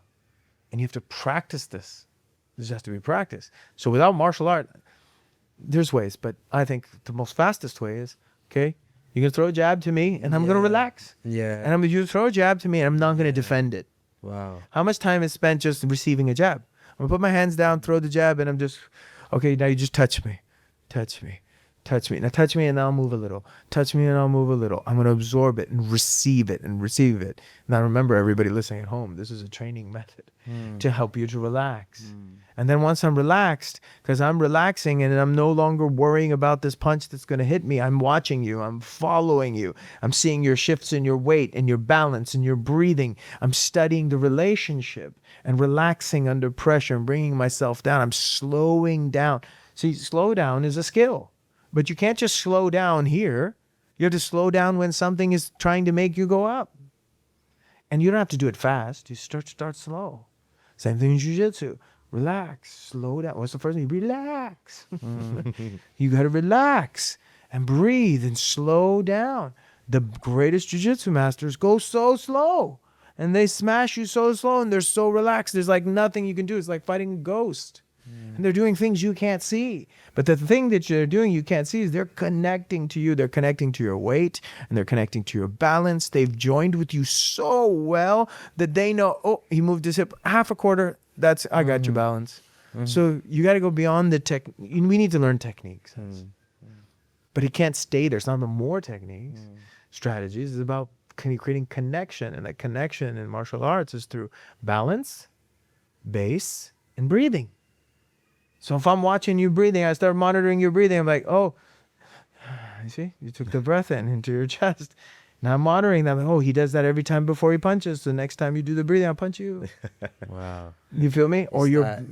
And you have to practice this. This has to be practiced. So without martial art, there's ways, but I think the most fastest way is, okay, you're going to throw a jab to me, and I'm going to relax. Yeah. And you throw a jab to me, and I'm not going to defend it. Wow. How much time is spent just receiving a jab? I'm going to put my hands down, throw the jab, and I'm just, okay, now you just touch me. Touch me. Touch me. Now touch me, and I'll move a little. Touch me, and I'll move a little. I'm going to absorb it and receive it and receive it. Now remember, everybody listening at home, this is a training method to help you to relax. And then once I'm relaxed, because I'm relaxing and I'm no longer worrying about this punch that's going to hit me, I'm watching you, I'm following you, I'm seeing your shifts in your weight and your balance and your breathing. I'm studying the relationship and relaxing under pressure and bringing myself down. I'm slowing down. See, slow down is a skill, but you can't just slow down here. You have to slow down when something is trying to make you go up. And you don't have to do it fast. You start slow. Same thing in jiu-jitsu. Relax, slow down. What's the first thing? Relax. You got to relax and breathe and slow down. The greatest jiu-jitsu masters go so slow, and they smash you so slow, and they're so relaxed. There's like nothing you can do. It's like fighting a ghost. And they're doing things you can't see. But the thing that they're doing you can't see is they're connecting to you. They're connecting to your weight, and they're connecting to your balance. They've joined with you so well that they know, oh, he moved his hip half a quarter. I got your balance. So you got to go beyond the tech. We need to learn techniques. But it can't stay there. It's not about more techniques, strategies. It's about creating connection. And that connection in martial arts is through balance, base, and breathing. So if I'm watching you breathing, I start monitoring your breathing. I'm like, oh, you see, you took the breath into your chest. Now I'm monitoring that. Oh, he does that every time before he punches. The next time you do the breathing, I'll punch you. Wow. You feel me? Or you're,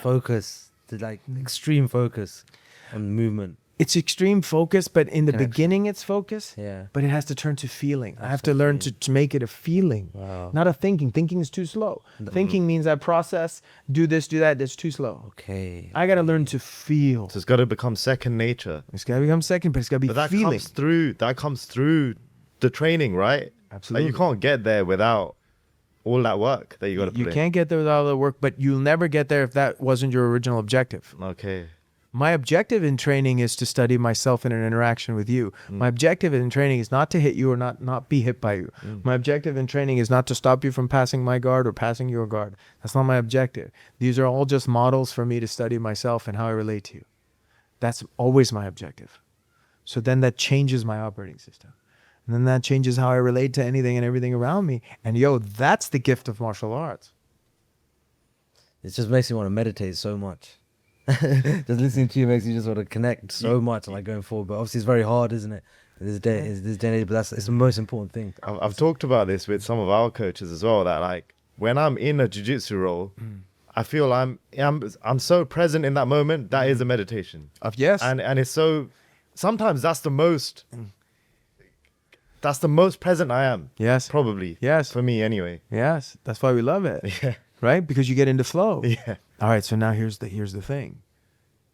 focus, the extreme focus on movement. It's extreme focus, but in the beginning it's focus. Yeah. But it has to turn to feeling. I have to learn to make it a feeling, not a thinking. Thinking is too slow. Thinking means I process, do this, do that. That's too slow. Okay. I got to learn to feel. So it's got to become second nature. It's got to become second, but it's got to be But that feeling. comes through the training, right? Absolutely. Like you can't get there without all that work that you got to put in. You can't get there without all the work, but you'll never get there if that wasn't your original objective. Okay. My objective in training is to study myself in an interaction with you. My objective in training is not to hit you or not be hit by you. My objective in training is not to stop you from passing my guard or passing your guard. That's not my objective. These are all just models for me to study myself and how I relate to you. That's always my objective. So then that changes my operating system. And then that changes how I relate to anything and everything around me. And that's the gift of martial arts. It just makes me want to meditate so much. Just listening to you makes you just want to connect so much, like going forward. But obviously, it's very hard, isn't it? This day and age, but it's the most important thing. I've talked about this with some of our coaches as well. That like when I'm in a jiu-jitsu role, I feel I'm so present in that moment. That is a meditation. Yes. And it's so. Sometimes that's the most. That's the most present I am. Yes. Probably. Yes. For me, anyway. Yes. That's why we love it. Yeah. Right? Because you get into flow. Yeah. All right, so now here's the thing.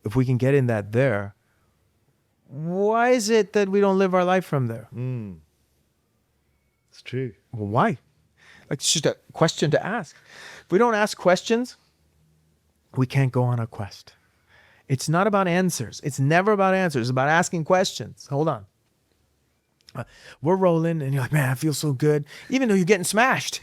If we can get in that there, why is it that we don't live our life from there? It's true. Well, why? Like, it's just a question to ask. If we don't ask questions, we can't go on a quest. It's not about answers. It's never about answers. It's about asking questions. Hold on. We're rolling, and you're like, man, I feel so good, even though you're getting smashed.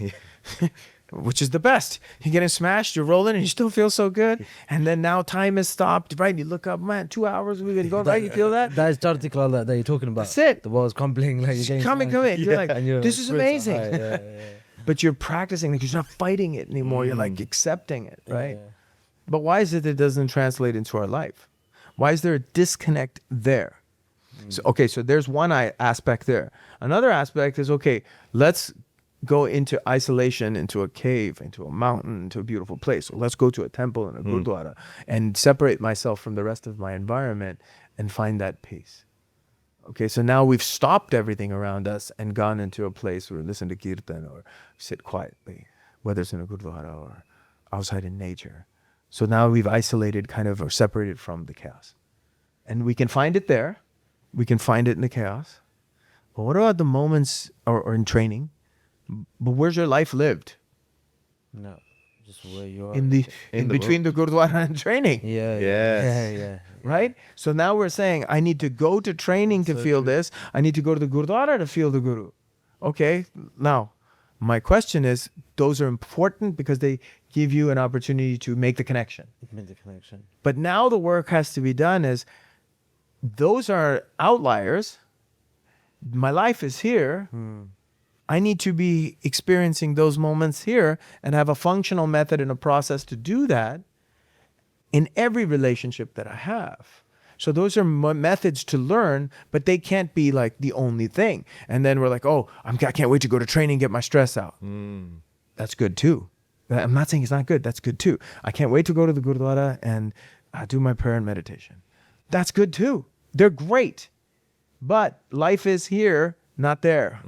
Which is the best. You're getting smashed, you're rolling, and you still feel so good. And then now time has stopped, right? You look up, man, 2 hours we've been going, right? You feel that? That is Chardikala that you're talking about. That's it. The world's crumbling. Like, you're getting Come in. You're like, this is spirits are amazing. high. Yeah. But you're practicing because you're not fighting it anymore. You're like accepting it, right? Yeah. But why is it that it doesn't translate into our life? Why is there a disconnect there? So there's one aspect there. Another aspect is, okay, let's go into isolation, into a cave, into a mountain, into a beautiful place. So let's go to a temple and a gurdwara and separate myself from the rest of my environment and find that peace. Okay, so now we've stopped everything around us and gone into a place where we listen to kirtan or sit quietly, whether it's in a gurdwara or outside in nature. So now we've isolated kind of or separated from the chaos. And we can find it there. We can find it in the chaos. But what about the moments or in training? But where's your life lived? No, just where you are. In the In in the between the gurdwara and training. Yeah. Yes. Yeah. Right? So now we're saying, I need to go to training to So feel true. this. I need to go to the Gurdwara to feel the Guru. Okay, now, my question is, those are important because they give you an opportunity to make the connection. Made the connection. But now the work has to be done is, those are outliers. My life is here. I need to be experiencing those moments here and have a functional method and a process to do that in every relationship that I have. So those are methods to learn, but they can't be like the only thing. And then we're like, oh, I can't wait to go to training and get my stress out. That's good too. I'm not saying it's not good. That's good too. I can't wait to go to the Gurdwara and do my prayer and meditation. That's good too. They're great. But life is here, not there.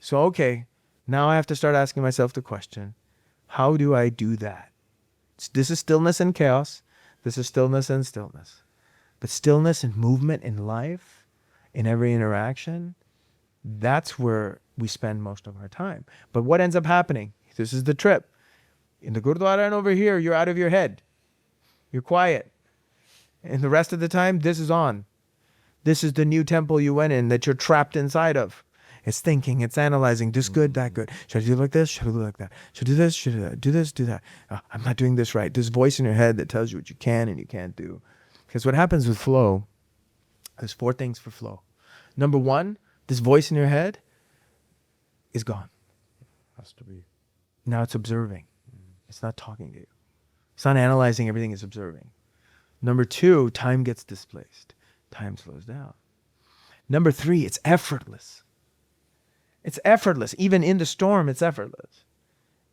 So, okay, now I have to start asking myself the question, how do I do that? This is stillness and chaos. This is stillness and stillness. But stillness and movement in life, in every interaction, that's where we spend most of our time. But what ends up happening? This is the trip. In the Gurdwara and over here, you're out of your head. You're quiet. And the rest of the time, this is on. This is the new temple you went in that you're trapped inside of. It's thinking, it's analyzing, this good, that good. Should I do like this? Should I do like that? Should I do this? Should I do this? Do that? I'm not doing this right. This voice in your head that tells you what you can and you can't do. Because what happens with flow, there's 4 things for flow. Number 1, this voice in your head is gone. Has to be. Now it's observing. It's not talking to you. It's not analyzing everything, it's observing. Number 2, time gets displaced. Time slows down. Number 3, it's effortless. It's effortless. Even in the storm, it's effortless.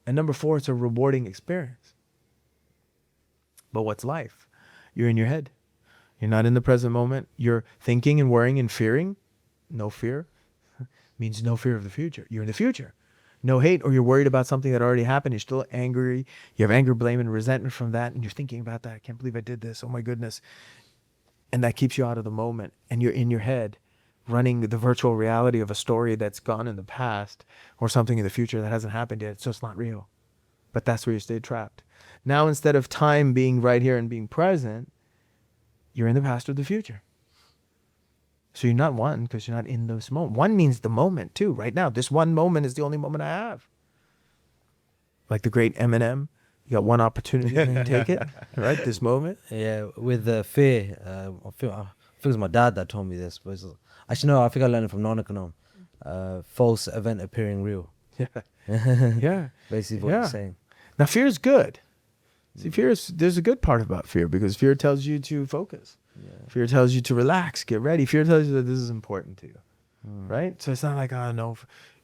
And number 4, it's a rewarding experience. But what's life? You're in your head. You're not in the present moment. You're thinking and worrying and fearing. No fear means no fear of the future. You're in the future. No hate, or you're worried about something that already happened. You're still angry. You have anger, blame, and resentment from that. And you're thinking about that. I can't believe I did this. Oh my goodness. And that keeps you out of the moment. And you're in your head, running the virtual reality of a story that's gone in the past or something in the future that hasn't happened yet. So it's not real. But that's where you stay trapped. Now, instead of time being right here and being present, you're in the past or the future. So you're not one because you're not in this moment. One means the moment too. Right now, this one moment is the only moment I have. Like the great Eminem, you got one opportunity and take it. Right, this moment. Yeah, with the fear, I feel it was my dad that told me this, but actually no, I think I learned it from Nanakanam. False event appearing real. Yeah. Yeah. Basically what you're saying. Now, fear is good. See, there's a good part about fear because fear tells you to focus. Yeah. Fear tells you to relax, get ready. Fear tells you that this is important to you, right? So it's not like, oh, no.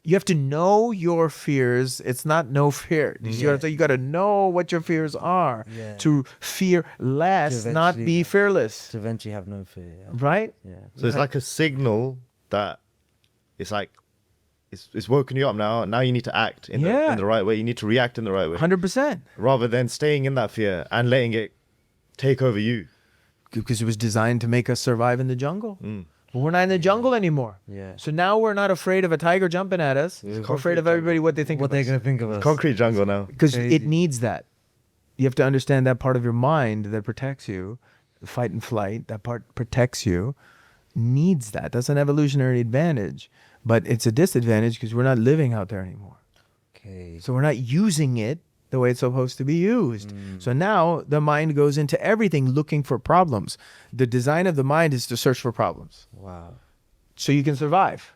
You have to know your fears. It's not no fear. You got to know what your fears are to fear less, not be fearless. To eventually have no fear. Yeah. Right? Yeah. So it's like a signal that it's like it's woken you up now. Now you need to act in the right way. You need to react in the right way. 100%. Rather than staying in that fear and letting it take over you. Because it was designed to make us survive in the jungle. But we're not in the jungle anymore. Yeah. So now we're not afraid of a tiger jumping at us. We're afraid of everybody what they think What of they're us. gonna think of us. Concrete jungle now. Because Crazy. it needs that. You have to understand that part of your mind that protects you, fight and flight, that part protects you, needs that. That's an evolutionary advantage. But it's a disadvantage because we're not living out there anymore. Okay. So we're not using it the way it's supposed to be used. So now the mind goes into everything looking for problems. The design of the mind is to search for problems. Wow. So you can survive.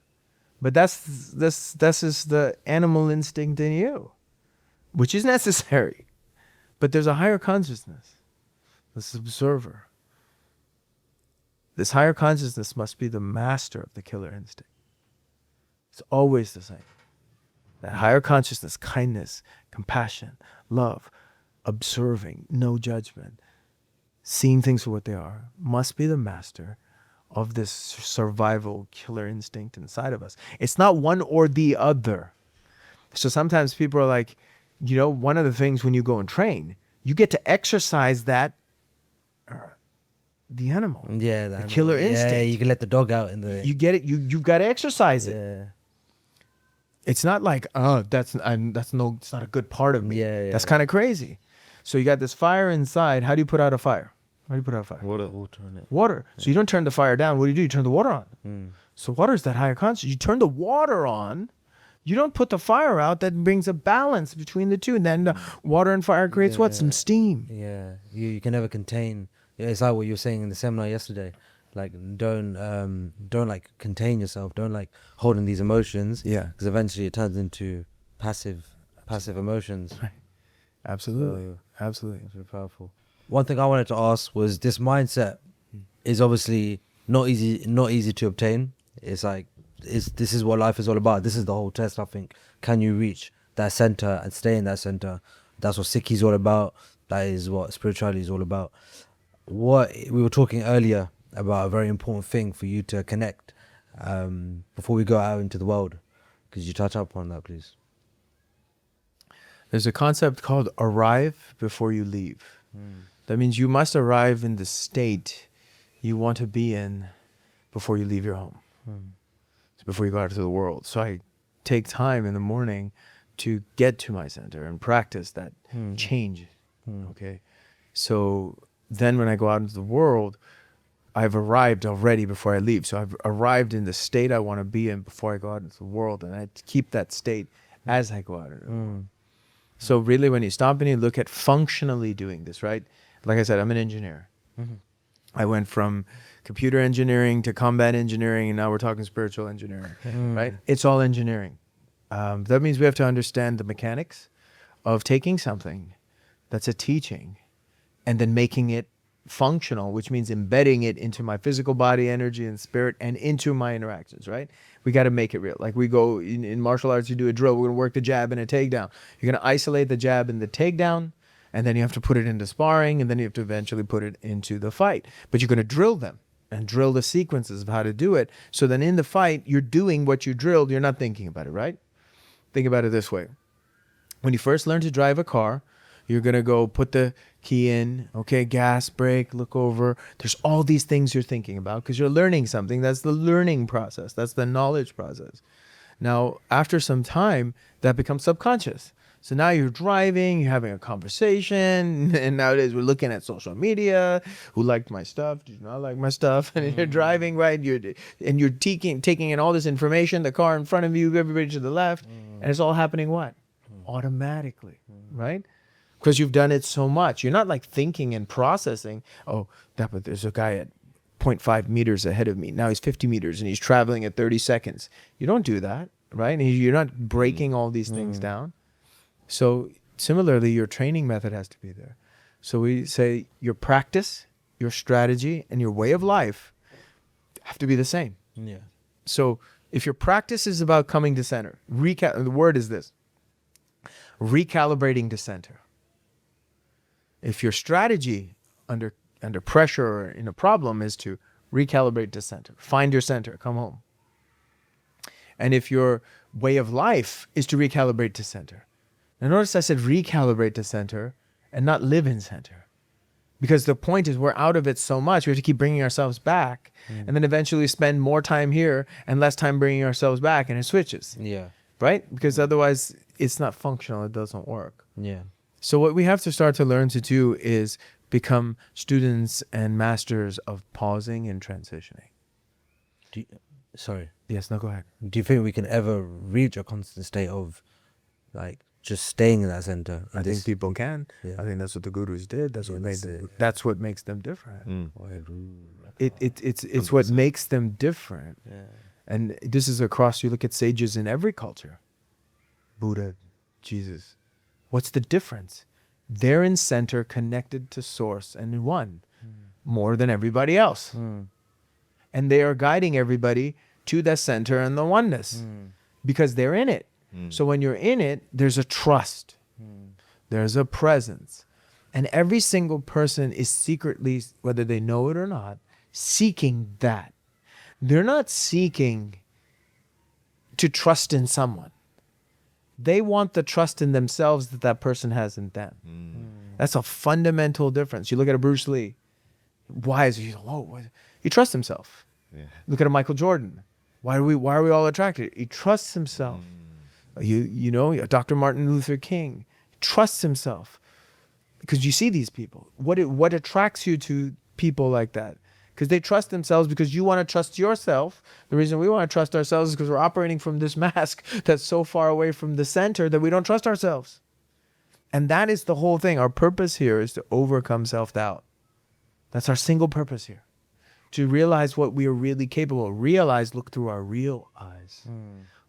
But that's is the animal instinct in you, which is necessary. But there's a higher consciousness, this observer. This higher consciousness must be the master of the killer instinct. It's always the same. That higher consciousness, kindness, compassion, love, observing, no judgment, seeing things for what they are, must be the master of this survival killer instinct inside of us. It's not one or the other. So sometimes people are like, you know, one of the things when you go and train, you get to exercise that, the animal. Yeah, the killer instinct. Yeah, you can let the dog out in the. You get it. You've got to exercise it. Yeah. It's not like, oh, it's not a good part of me. Yeah, yeah. That's kind of crazy. So you got this fire inside. How do you put out a fire? How do you put out a fire? Water. Water in it. Water. So you don't turn the fire down. What do? You turn the water on. So water is that higher constant. You turn the water on. You don't put the fire out. That brings a balance between the two. And then the water and fire creates what? Some steam. Yeah, you can never contain. Yeah, it's like what you were saying in the seminar yesterday. Like don't like contain yourself. Don't like hold in these emotions. Yeah. Because eventually it turns into passive emotions. Right. Absolutely. So, Absolutely. It's very powerful. One thing I wanted to ask was this mindset is obviously not easy to obtain. It's like this is what life is all about. This is the whole test, I think. Can you reach that center and stay in that center? That's what Sikhi is all about. That is what spirituality is all about. What we were talking earlier about a very important thing for you to connect before we go out into the world. Could you touch up on that, please? There's a concept called arrive before you leave. That means you must arrive in the state you want to be in before you leave your home. So before you go out into the world. So I take time in the morning to get to my center and practice that change. Okay. So then when I go out into the world, I've arrived already before I leave. So I've arrived in the state I want to be in before I go out into the world. And I keep that state as I go out into the world. So really when you stop and you look at functionally doing this, right? Like I said, I'm an engineer. I went from computer engineering to combat engineering, and now we're talking spiritual engineering, right? It's all engineering. That means we have to understand the mechanics of taking something that's a teaching and then making it functional, which means embedding it into my physical body, energy, and spirit, and into my interactions, right? We got to make it real. Like we go in martial arts, you do a drill, we're going to work the jab and a takedown. You're going to isolate the jab and the takedown, and then you have to put it into sparring, and then you have to eventually put it into the fight. But you're going to drill them and drill the sequences of how to do it. So then in the fight, you're doing what you drilled. You're not thinking about it, right? Think about it this way. When you first learn to drive a car, you're going to go put the key in, okay, gas, brake, look over. There's all these things you're thinking about because you're learning something. That's the learning process. That's the knowledge process. Now, after some time, that becomes subconscious. So now you're driving, you're having a conversation, and nowadays we're looking at social media. Who liked my stuff? Did you not like my stuff? And you're driving, right? You're taking in all this information, the car in front of you, everybody to the left, and it's all happening what? Automatically, right? Because you've done it so much. You're not like thinking and processing, oh, but there's a guy at 0.5 meters ahead of me. Now he's 50 meters and he's traveling at 30 seconds. You don't do that, right? And you're not breaking all these things down. So similarly, your training method has to be there. So we say your practice, your strategy, and your way of life have to be the same. Yeah. So if your practice is about coming to center, the word is this, recalibrating to center. If your strategy under pressure or in a problem is to recalibrate to center, find your center, come home. And if your way of life is to recalibrate to center. Now notice I said recalibrate to center and not live in center. Because the point is we're out of it so much, we have to keep bringing ourselves back and then eventually spend more time here and less time bringing ourselves back, and it switches. Yeah. Right? Because otherwise it's not functional, it doesn't work. Yeah. So what we have to start to learn to do is become students and masters of pausing and transitioning. Sorry. Yes, no, go ahead. Do you think we can ever reach a constant state of like just staying in that center? I think people can. Yeah. I think that's what the gurus did. That's what that's what makes them different. It's what makes them different. Yeah. And this is across, you look at sages in every culture. Buddha, Jesus. What's the difference? They're in center, connected to source and in one, more than everybody else. And they are guiding everybody to the center and the oneness because they're in it. So when you're in it, there's a trust. There's a presence. And every single person is secretly, whether they know it or not, seeking that they're not seeking to trust in someone. They want the trust in themselves that that person has in them. That's a fundamental difference. You look at a Bruce Lee. Why is he? Whoa, he trusts himself. Yeah. Look at a Michael Jordan. Why are we all attracted? He trusts himself. You know, Dr. Martin Luther King trusts himself, because you see these people. What attracts you to people like that? Because they trust themselves, because you want to trust yourself. The reason we want to trust ourselves is because we're operating from this mask that's so far away from the center that we don't trust ourselves. And that is the whole thing. Our purpose here is to overcome self-doubt. That's our single purpose here. To realize what we are really capable of. Realize, look through our real eyes.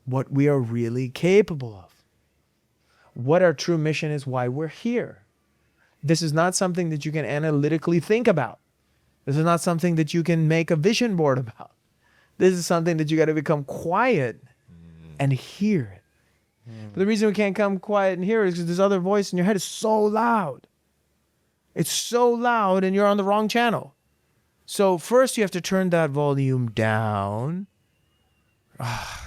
What we are really capable of. What our true mission is, why we're here. This is not something that you can analytically think about. This is not something that you can make a vision board about. This is something that you got to become quiet and hear it. But the reason we can't come quiet and hear it is because this other voice in your head is so loud. It's so loud and you're on the wrong channel. So first you have to turn that volume down,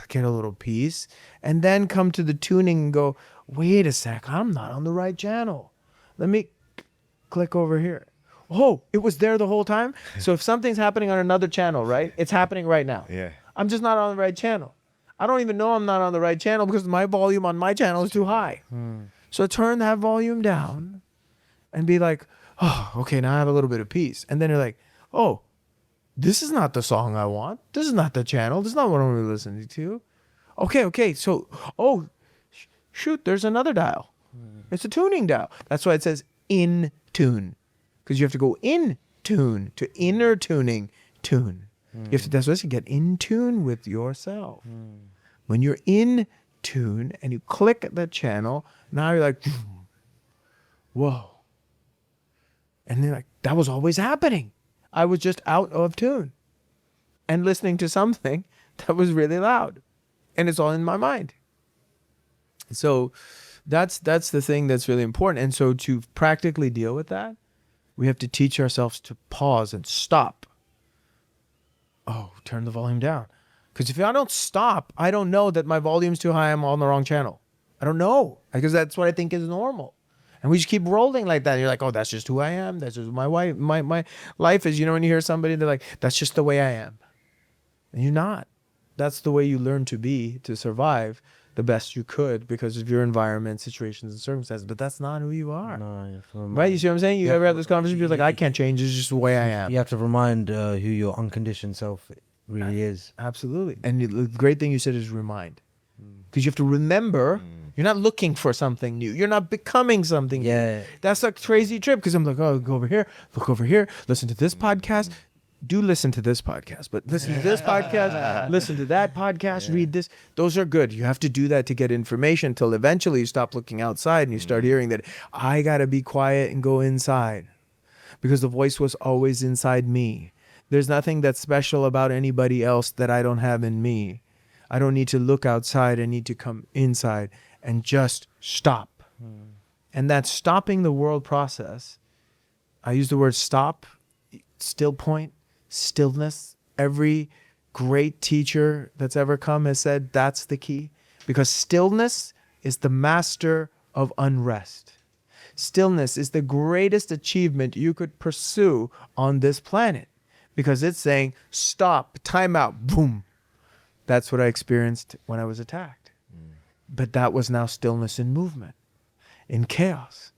get a little peace, and then come to the tuning and go, wait a sec, I'm not on the right channel. Let me click over here. Oh, it was there the whole time? So if something's happening on another channel, right? It's happening right now. Yeah. I'm just not on the right channel. I don't even know I'm not on the right channel because my volume on my channel is too high. So turn that volume down and be like, oh, okay, now I have a little bit of peace. And then you're like, oh, this is not the song I want. This is not the channel. This is not what I'm really listening to. Okay. So, shoot, there's another dial. It's a tuning dial. That's why it says in tune. Because you have to go in tune to inner tuning tune. You have to, that's what you get in tune with yourself. When you're in tune and you click the channel, now you're like, whoa. And then like, that was always happening. I was just out of tune and listening to something that was really loud. And it's all in my mind. So that's the thing that's really important. And so to practically deal with that, we have to teach ourselves to pause and stop. Oh, turn the volume down. Because if I don't stop, I don't know that my volume's too high, I'm on the wrong channel. I don't know. Because that's what I think is normal. And we just keep rolling like that. And you're like, oh, that's just who I am. That's just my life is, you know, when you hear somebody, they're like, that's just the way I am. And you're not. That's the way you learn to be, to survive the best you could because of your environment, situations, and circumstances. But that's not who you are. No, Right? You see what I'm saying? You ever have this conversation? You're like, I can't change. It's just the way I am. You have to remind who your unconditioned self really is. Absolutely. And the great thing you said is remind. Because you have to remember, you're not looking for something new. You're not becoming something new. That's a crazy trip because I'm like, oh, go over here, look over here, listen to this podcast. Do listen to this podcast, but listen to this podcast, listen to that podcast, read this. Those are good. You have to do that to get information till eventually you stop looking outside and you start hearing that I got to be quiet and go inside because the voice was always inside me. There's nothing that's special about anybody else that I don't have in me. I don't need to look outside. I need to come inside and just stop. And that stopping the world process, I use the word stop, still point, stillness. Every great teacher that's ever come has said that's the key, because stillness is the master of unrest. Stillness is the greatest achievement you could pursue on this planet because it's saying stop, time out, boom. That's what I experienced when I was attacked. But that was now stillness in movement, in chaos.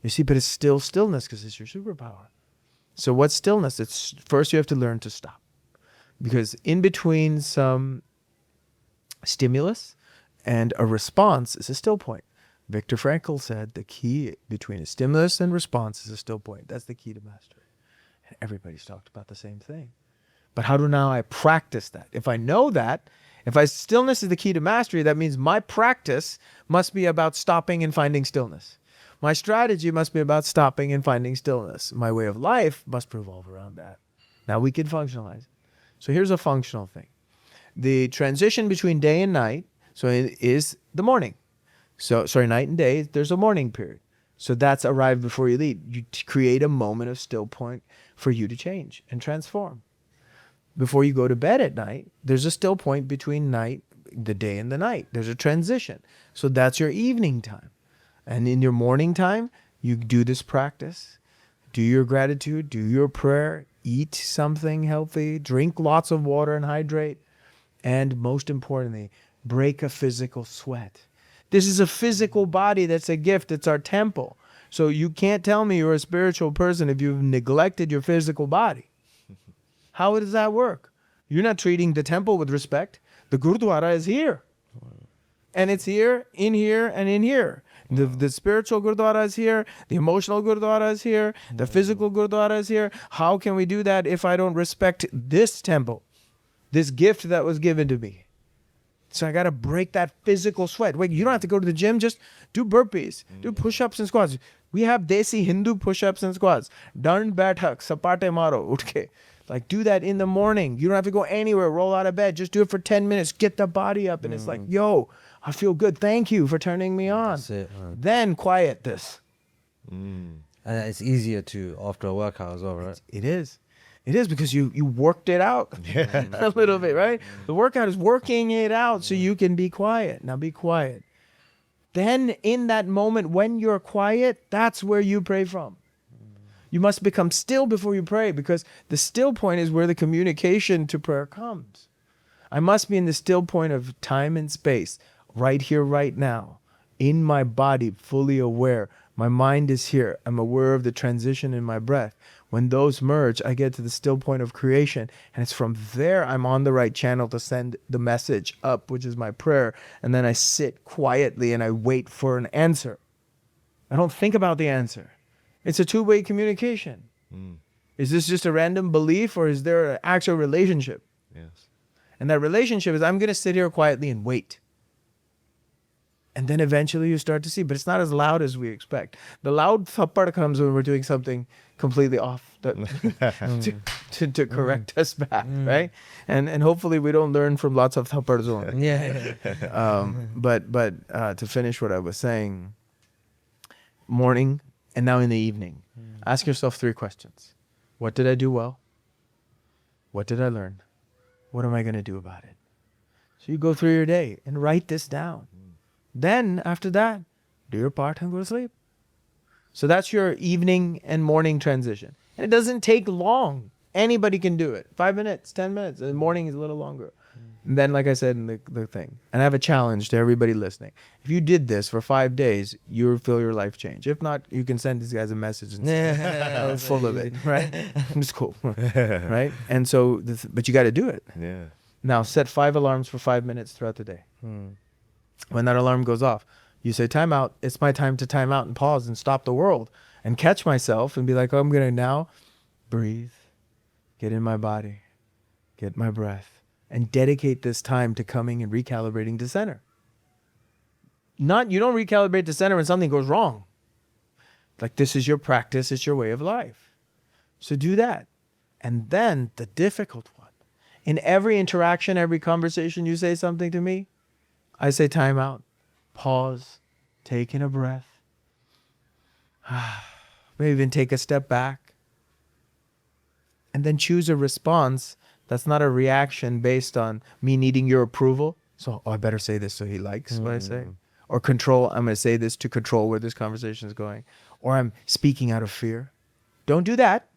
You see, but it's still stillness because it's your superpower. So what's stillness? It's first you have to learn to stop, because in between some stimulus and a response is a still point. Viktor Frankl said the key between a stimulus and response is a still point. That's the key to mastery. And everybody's talked about the same thing. But how do now I practice that? If I know that, stillness is the key to mastery, that means my practice must be about stopping and finding stillness. My strategy must be about stopping and finding stillness. My way of life must revolve around that. Now we can functionalize it. So here's a functional thing. The transition between day and night, so it is the morning. So, night and day, there's a morning period. So that's arrive before you lead. You create a moment of still point for you to change and transform. before you go to bed at night, there's a still point between the day and the night. There's a transition. So that's your evening time. And in your morning time, you do this practice. Do your gratitude, do your prayer, eat something healthy, drink lots of water and hydrate. And most importantly, break a physical sweat. This is a physical body that's a gift. It's our temple. So you can't tell me you're a spiritual person if you've neglected your physical body. How does that work? You're not treating the temple with respect. The Gurdwara is here. And it's here, and in here. The spiritual Gurdwara is here. The emotional Gurdwara is here. The physical Gurdwara is here. How can we do that if I don't respect this temple? This gift that was given to me. So I got to break that physical sweat. Wait, you don't have to go to the gym. Just do burpees. Do push-ups and squats. We have Desi Hindu push-ups and squats. Dand baithak, sapate maro, utke. Like, do that in the morning. You don't have to go anywhere. Roll out of bed. Just do it for 10 minutes. Get the body up. And it's like, yo, I feel good. Thank you for turning me on. That's it, man. Then quiet this. And it's easier to after a workout as well, right? It is. It is because you worked it out a little bit, right? The workout is working it out so you can be quiet. Now be quiet. Then in that moment when you're quiet, that's where you pray from. You must become still before you pray, because the still point is where the communication to prayer comes. I must be in the still point of time and space, right here, right now, in my body, fully aware. My mind is here. I'm aware of the transition in my breath. When those merge, I get to the still point of creation. And it's from there I'm on the right channel to send the message up, which is my prayer. And then I sit quietly and I wait for an answer. I don't think about the answer. It's a two-way communication. Is this just a random belief, or is there an actual relationship? Yes. And that relationship is, I'm going to sit here quietly and wait. And then eventually you start to see, but it's not as loud as we expect. The loud thappad comes when we're doing something completely off to correct us back, right? And hopefully we don't learn from lots of thappads only. But to finish what I was saying, morning and now in the evening, ask yourself 3 questions. What did I do well? What did I learn? What am I going to do about it? So you go through your day and write this down. Then, after that, do your part and go to sleep. So that's your evening and morning transition. And it doesn't take long. Anybody can do it. 5 minutes, 10 minutes. The morning is a little longer. And then, like I said in the thing, and I have a challenge to everybody listening. If you did this for 5 days, you'll feel your life change. If not, you can send these guys a message and say, I'm full of it, right? It's cool, right? And so, but you got to do it. Yeah. Now, set 5 alarms for 5 minutes throughout the day. When that alarm goes off, you say, time out. It's my time to time out and pause and stop the world and catch myself and be like, oh, I'm going to now breathe, get in my body, get my breath, and dedicate this time to coming and recalibrating to center. You don't recalibrate to center when something goes wrong. Like, this is your practice. It's your way of life. So do that. And then the difficult one. In every interaction, every conversation, you say something to me, I say time out, pause, take in a breath, maybe even take a step back, and then choose a response that's not a reaction based on me needing your approval. So, I better say this so he likes what I say. Or control, I'm going to say this to control where this conversation is going. Or I'm speaking out of fear. Don't do that.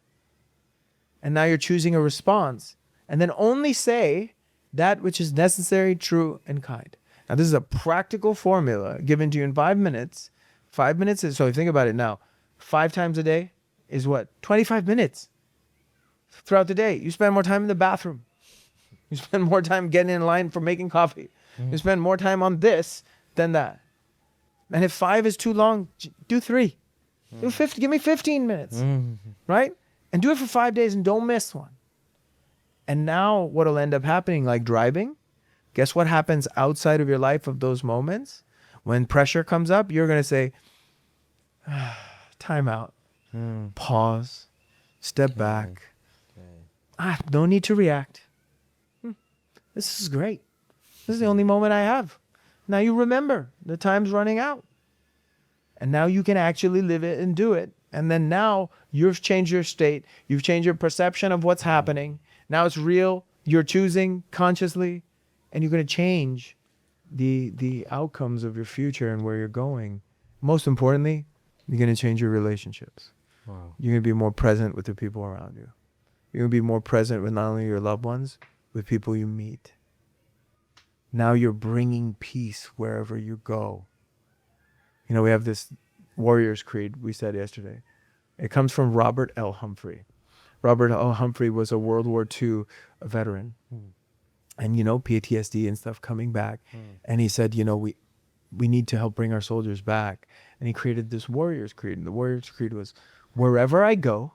And now you're choosing a response. And then only say that which is necessary, true, and kind. Now, this is a practical formula given to you in 5 minutes. 5 minutes is, so think about it now. 5 times a day is what? 25 minutes. Throughout the day, you spend more time in the bathroom. You spend more time getting in line for making coffee. You spend more time on this than that. And if 5 is too long, do 3. Do 50, give me 15 minutes, right? And do it for 5 days and don't miss one. And now what'll end up happening, like driving, guess what happens outside of your life of those moments? When pressure comes up, you're going to say, time out, pause, step back. No need to react. This is great. This is the only moment I have. Now you remember, the time's running out. And now you can actually live it and do it. And then now you've changed your state. You've changed your perception of what's happening. Now it's real. You're choosing consciously, and you're going to change the outcomes of your future and where you're going. Most importantly, you're going to change your relationships. Wow. You're going to be more present with the people around you. You're going to be more present with not only your loved ones, with people you meet. Now you're bringing peace wherever you go. You know, we have this Warriors Creed we said yesterday. It comes from Robert L. Humphrey. Robert L. Humphrey was a World War II veteran. And, you know, PTSD and stuff coming back. And he said, you know, we need to help bring our soldiers back. And he created this Warriors Creed. And the Warriors Creed was, wherever I go,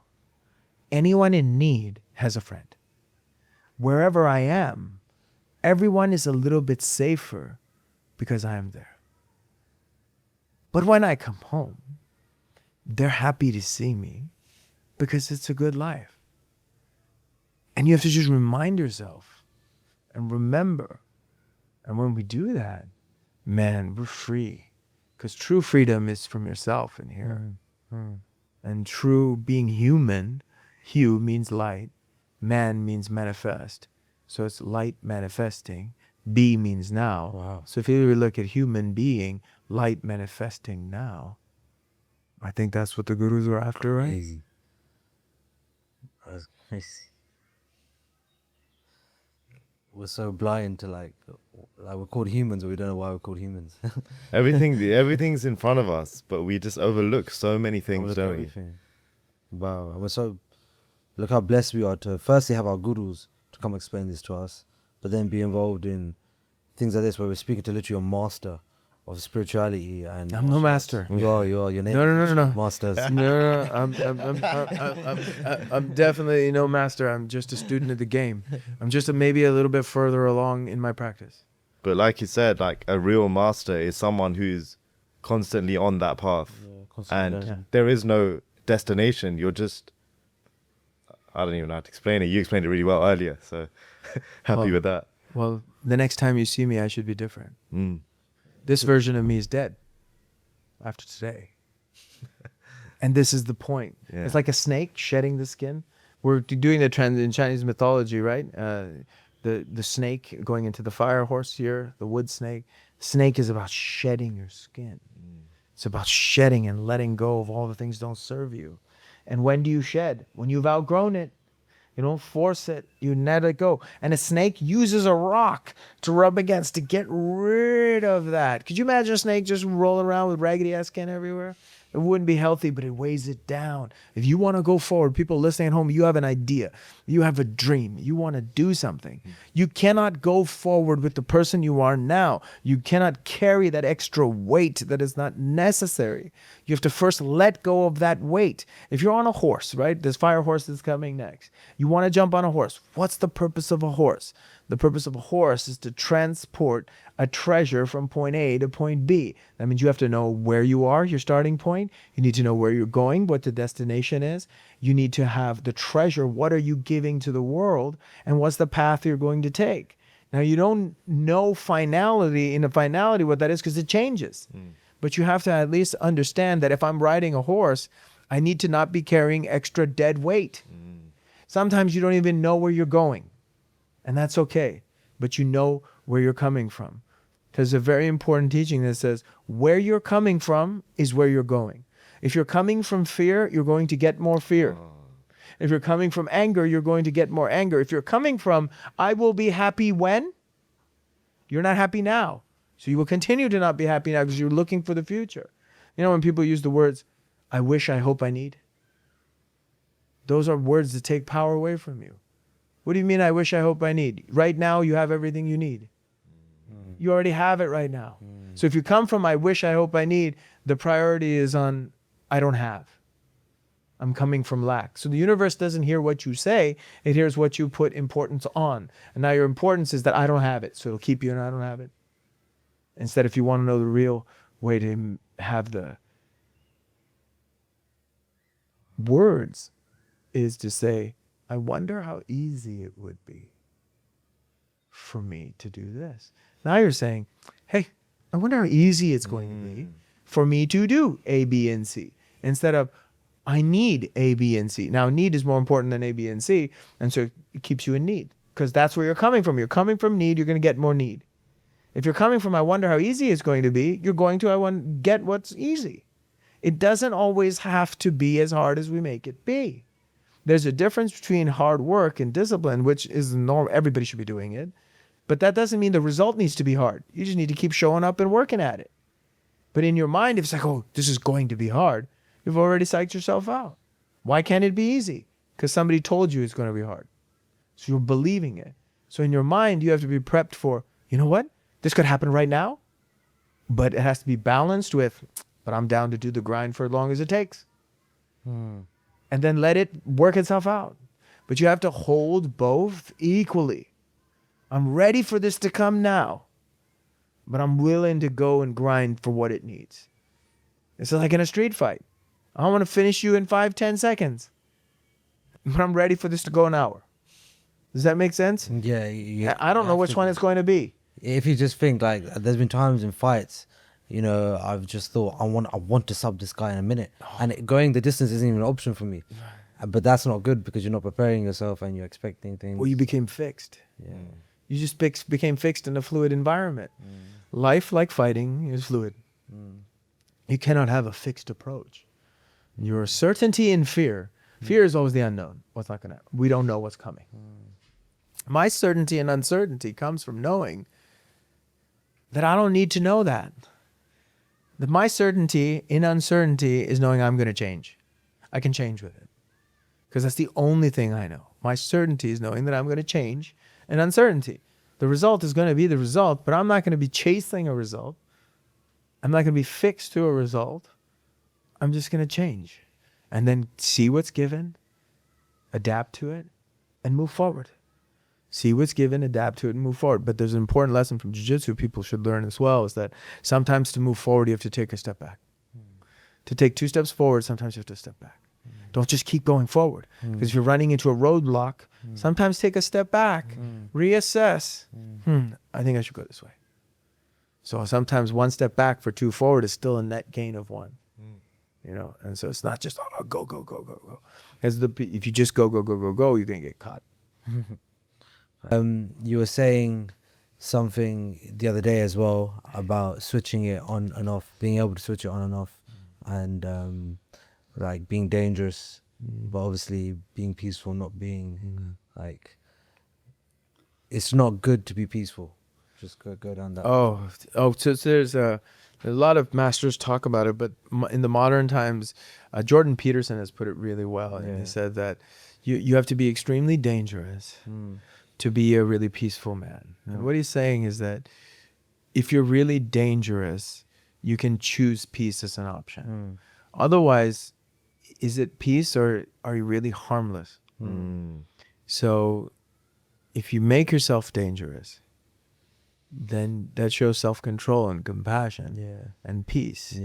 anyone in need has a friend. Wherever I am, everyone is a little bit safer because I am there. But when I come home, they're happy to see me because it's a good life. And you have to just remind yourself and remember. And when we do that, man, we're free. Because true freedom is from yourself in here. And true being human, Hu means light, man means manifest. So it's light manifesting. Be means now. Wow. So if you really look at human being, light manifesting now, I think that's what the gurus were after, right? Crazy. That's crazy. We're so blind to like we're called humans, but we don't know why we're called humans. Everything's in front of us, but we just overlook so many things, don't we? Wow. And we're so, look how blessed we are to firstly have our gurus to come explain this to us, but then be involved in things like this where we're speaking to literally a master of spirituality. And I'm no master. You are. Your name. No. Masters. No, I'm definitely no master. I'm just a student of the game. I'm just maybe a little bit further along in my practice. But like you said, like a real master is someone who's constantly on that path. And there is no destination. You're just, I don't even know how to explain it. You explained it really well earlier. So happy with that. Well, the next time you see me, I should be different. This version of me is dead after today. And this is the point. Yeah. It's like a snake shedding the skin. We're doing the trend in Chinese mythology, right? The snake going into the fire horse here, the wood snake. Snake is about shedding your skin. It's about shedding and letting go of all the things that don't serve you. And when do you shed? When you've outgrown it. You don't force it. You let it go. And a snake uses a rock to rub against to get rid of that. Could you imagine a snake just rolling around with raggedy ass skin everywhere? It wouldn't be healthy, but it weighs it down. If you want to go forward, people listening at home, you have an idea. You have a dream. You want to do something. You cannot go forward with the person you are now. You cannot carry that extra weight that is not necessary. You have to first let go of that weight. If you're on a horse, right? This fire horse is coming next. You want to jump on a horse. What's the purpose of a horse? The purpose of a horse is to transport a treasure from point A to point B. That means you have to know where you are, your starting point. You need to know where you're going, what the destination is. You need to have the treasure. What are you giving to the world? And what's the path you're going to take? Now, you don't know finality what that is because it changes. But you have to at least understand that if I'm riding a horse, I need to not be carrying extra dead weight. Sometimes you don't even know where you're going. And that's okay. But you know where you're coming from. There's a very important teaching that says where you're coming from is where you're going. If you're coming from fear, you're going to get more fear. If you're coming from anger, you're going to get more anger. If you're coming from, I will be happy when, you're not happy now. So you will continue to not be happy now because you're looking for the future. You know, when people use the words, I wish, I hope, I need. Those are words that take power away from you. What do you mean, I wish, I hope, I need? Right now, you have everything you need. You already have it right now. So if you come from, I wish, I hope, I need, the priority is on, I don't have. I'm coming from lack. So the universe doesn't hear what you say. It hears what you put importance on. And now your importance is that I don't have it. So it'll keep you in I don't have it. Instead, if you want to know the real way to have the words is to say, I wonder how easy it would be for me to do this. Now you're saying, hey, I wonder how easy it's going to be for me to do A, B, and C. Instead of, I need A, B, and C. Now, need is more important than A, B, and C. And so it keeps you in need because that's where you're coming from. You're coming from need. You're going to get more need. If you're coming from, I wonder how easy it's going to be, you're going to get what's easy. It doesn't always have to be as hard as we make it be. There's a difference between hard work and discipline, which is the norm. Everybody should be doing it. But that doesn't mean the result needs to be hard. You just need to keep showing up and working at it. But in your mind, if it's like, oh, this is going to be hard, you've already psyched yourself out. Why can't it be easy? Because somebody told you it's going to be hard. So you're believing it. So in your mind, you have to be prepped for, you know what? This could happen right now, but it has to be balanced with, but I'm down to do the grind for as long as it takes. And then let it work itself out. But you have to hold both equally. I'm ready for this to come now, but I'm willing to go and grind for what it needs. It's like in a street fight. I want to finish you in 5-10 seconds, but I'm ready for this to go an hour. Does that make sense? Yeah. I don't know which one it's going to be. If you just think like, there's been times in fights, you know, I've just thought I want to sub this guy in a minute, and going the distance isn't even an option for me. But that's not good because you're not preparing yourself and you're expecting things. Well, you became fixed. Yeah. You just became fixed in a fluid environment. Life, like fighting, is fluid. You cannot have a fixed approach. Your certainty and fear. Fear is always the unknown. What's not going to. We don't know what's coming. My certainty and uncertainty comes from knowing that I don't need to know that. That my certainty in uncertainty is knowing I'm going to change. I can change with it. Because that's the only thing I know. My certainty is knowing that I'm going to change, and uncertainty. The result is going to be the result, but I'm not going to be chasing a result. I'm not going to be fixed to a result. I'm just going to change. And then see what's given, adapt to it, and move forward. See what's given, adapt to it, and move forward. But there's an important lesson from jiu-jitsu people should learn as well, is that sometimes to move forward, you have to take a step back. To take 2 steps forward, sometimes you have to step back. Don't just keep going forward. Because if you're running into a roadblock, sometimes take a step back, reassess. I think I should go this way. So sometimes 1 step back for 2 forward is still a net gain of 1. You know, and so it's not just go. As if you just go, you're gonna get caught. You were saying something the other day as well about switching it on and off, being able to switch it on and off, and like being dangerous, but obviously being peaceful, not being like, it's not good to be peaceful. Just go down that. So there's a lot of masters talk about it, but in the modern times, Jordan Peterson has put it really well. And he said that you have to be extremely dangerous to be a really peaceful man. And what he's saying is that if you're really dangerous, you can choose peace as an option. Otherwise, is it peace or are you really harmless? So if you make yourself dangerous, then that shows self-control and compassion and peace.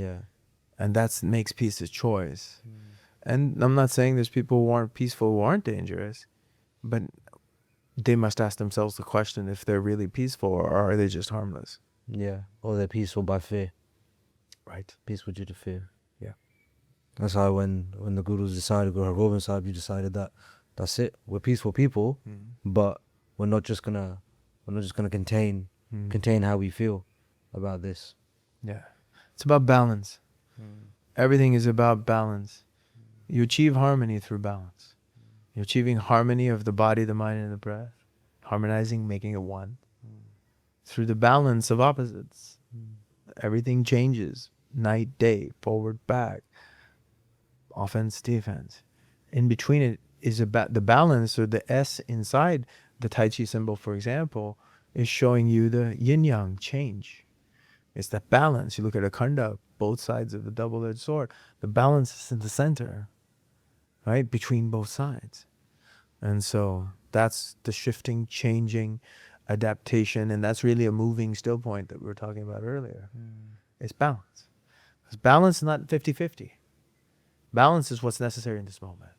And that makes peace a choice. And I'm not saying there's people who aren't peaceful who aren't dangerous, but they must ask themselves the question if they're really peaceful or are they just harmless? Yeah, or they're peaceful by fear. Right. Peaceful due to fear. Yeah. That's how when the Gurus decided, Guru Gobind Sahib, you decided that that's it. We're peaceful people, but we're not just gonna contain how we feel about this. Yeah. It's about balance. Everything is about balance. You achieve harmony through balance. You're achieving harmony of the body, the mind, and the breath. Harmonizing, making it one. Through the balance of opposites. Everything changes. Night, day, forward, back. Offense, defense. In between it is about the balance, or the S inside the Tai Chi symbol, for example, is showing you the yin-yang change. It's that balance. You look at a khanda, both sides of the double-edged sword. The balance is in the center, right? Between both sides. And so that's the shifting, changing, adaptation, and that's really a moving still point that we were talking about earlier. It's balance. Because balance is not 50-50. Balance is what's necessary in this moment.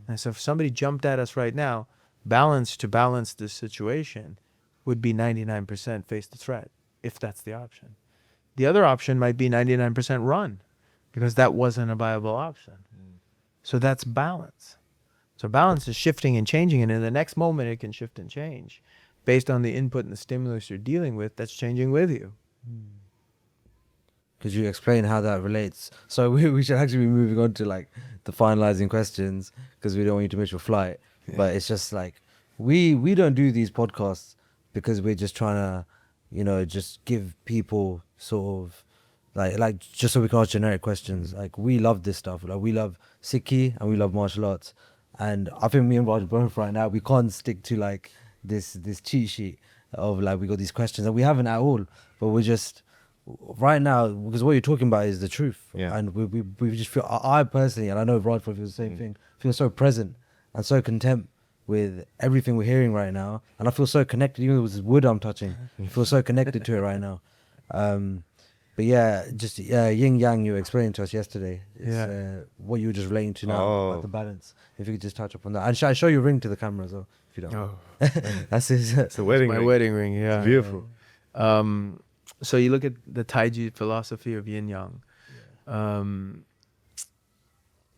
And so if somebody jumped at us right now, balance to balance this situation would be 99% face the threat, if that's the option. The other option might be 99% run, because that wasn't a viable option. So that's balance. So balance is shifting and changing, and in the next moment it can shift and change based on the input and the stimulus you're dealing with that's changing with you. Could you explain how that relates? So we should actually be moving on to like the finalizing questions because we don't want you to miss your flight. Yeah. But it's just like we don't do these podcasts because we're just trying to, you know, just give people sort of like just so we can ask generic questions. Like we love this stuff. Like we love Sikhi and we love martial arts. And I think me and Raj both right now we can't stick to like this cheat sheet of like we got these questions and we haven't at all. But we're just right now because what you're talking about is the truth. Yeah. And we just feel I personally, and I know Raj probably feels the same thing, feel so present and so content with everything we're hearing right now. And I feel so connected, even with this wood I'm touching. I feel so connected to it right now. But yeah, just yin yang you were explaining to us yesterday. It's, what you were just relating to now about the balance. If you could just touch upon that. And I show you a ring to the camera as well, if you don't. Oh, That's his. It's a wedding my ring. wedding ring. Yeah, It's beautiful. So you look at the Taiji philosophy of yin yang.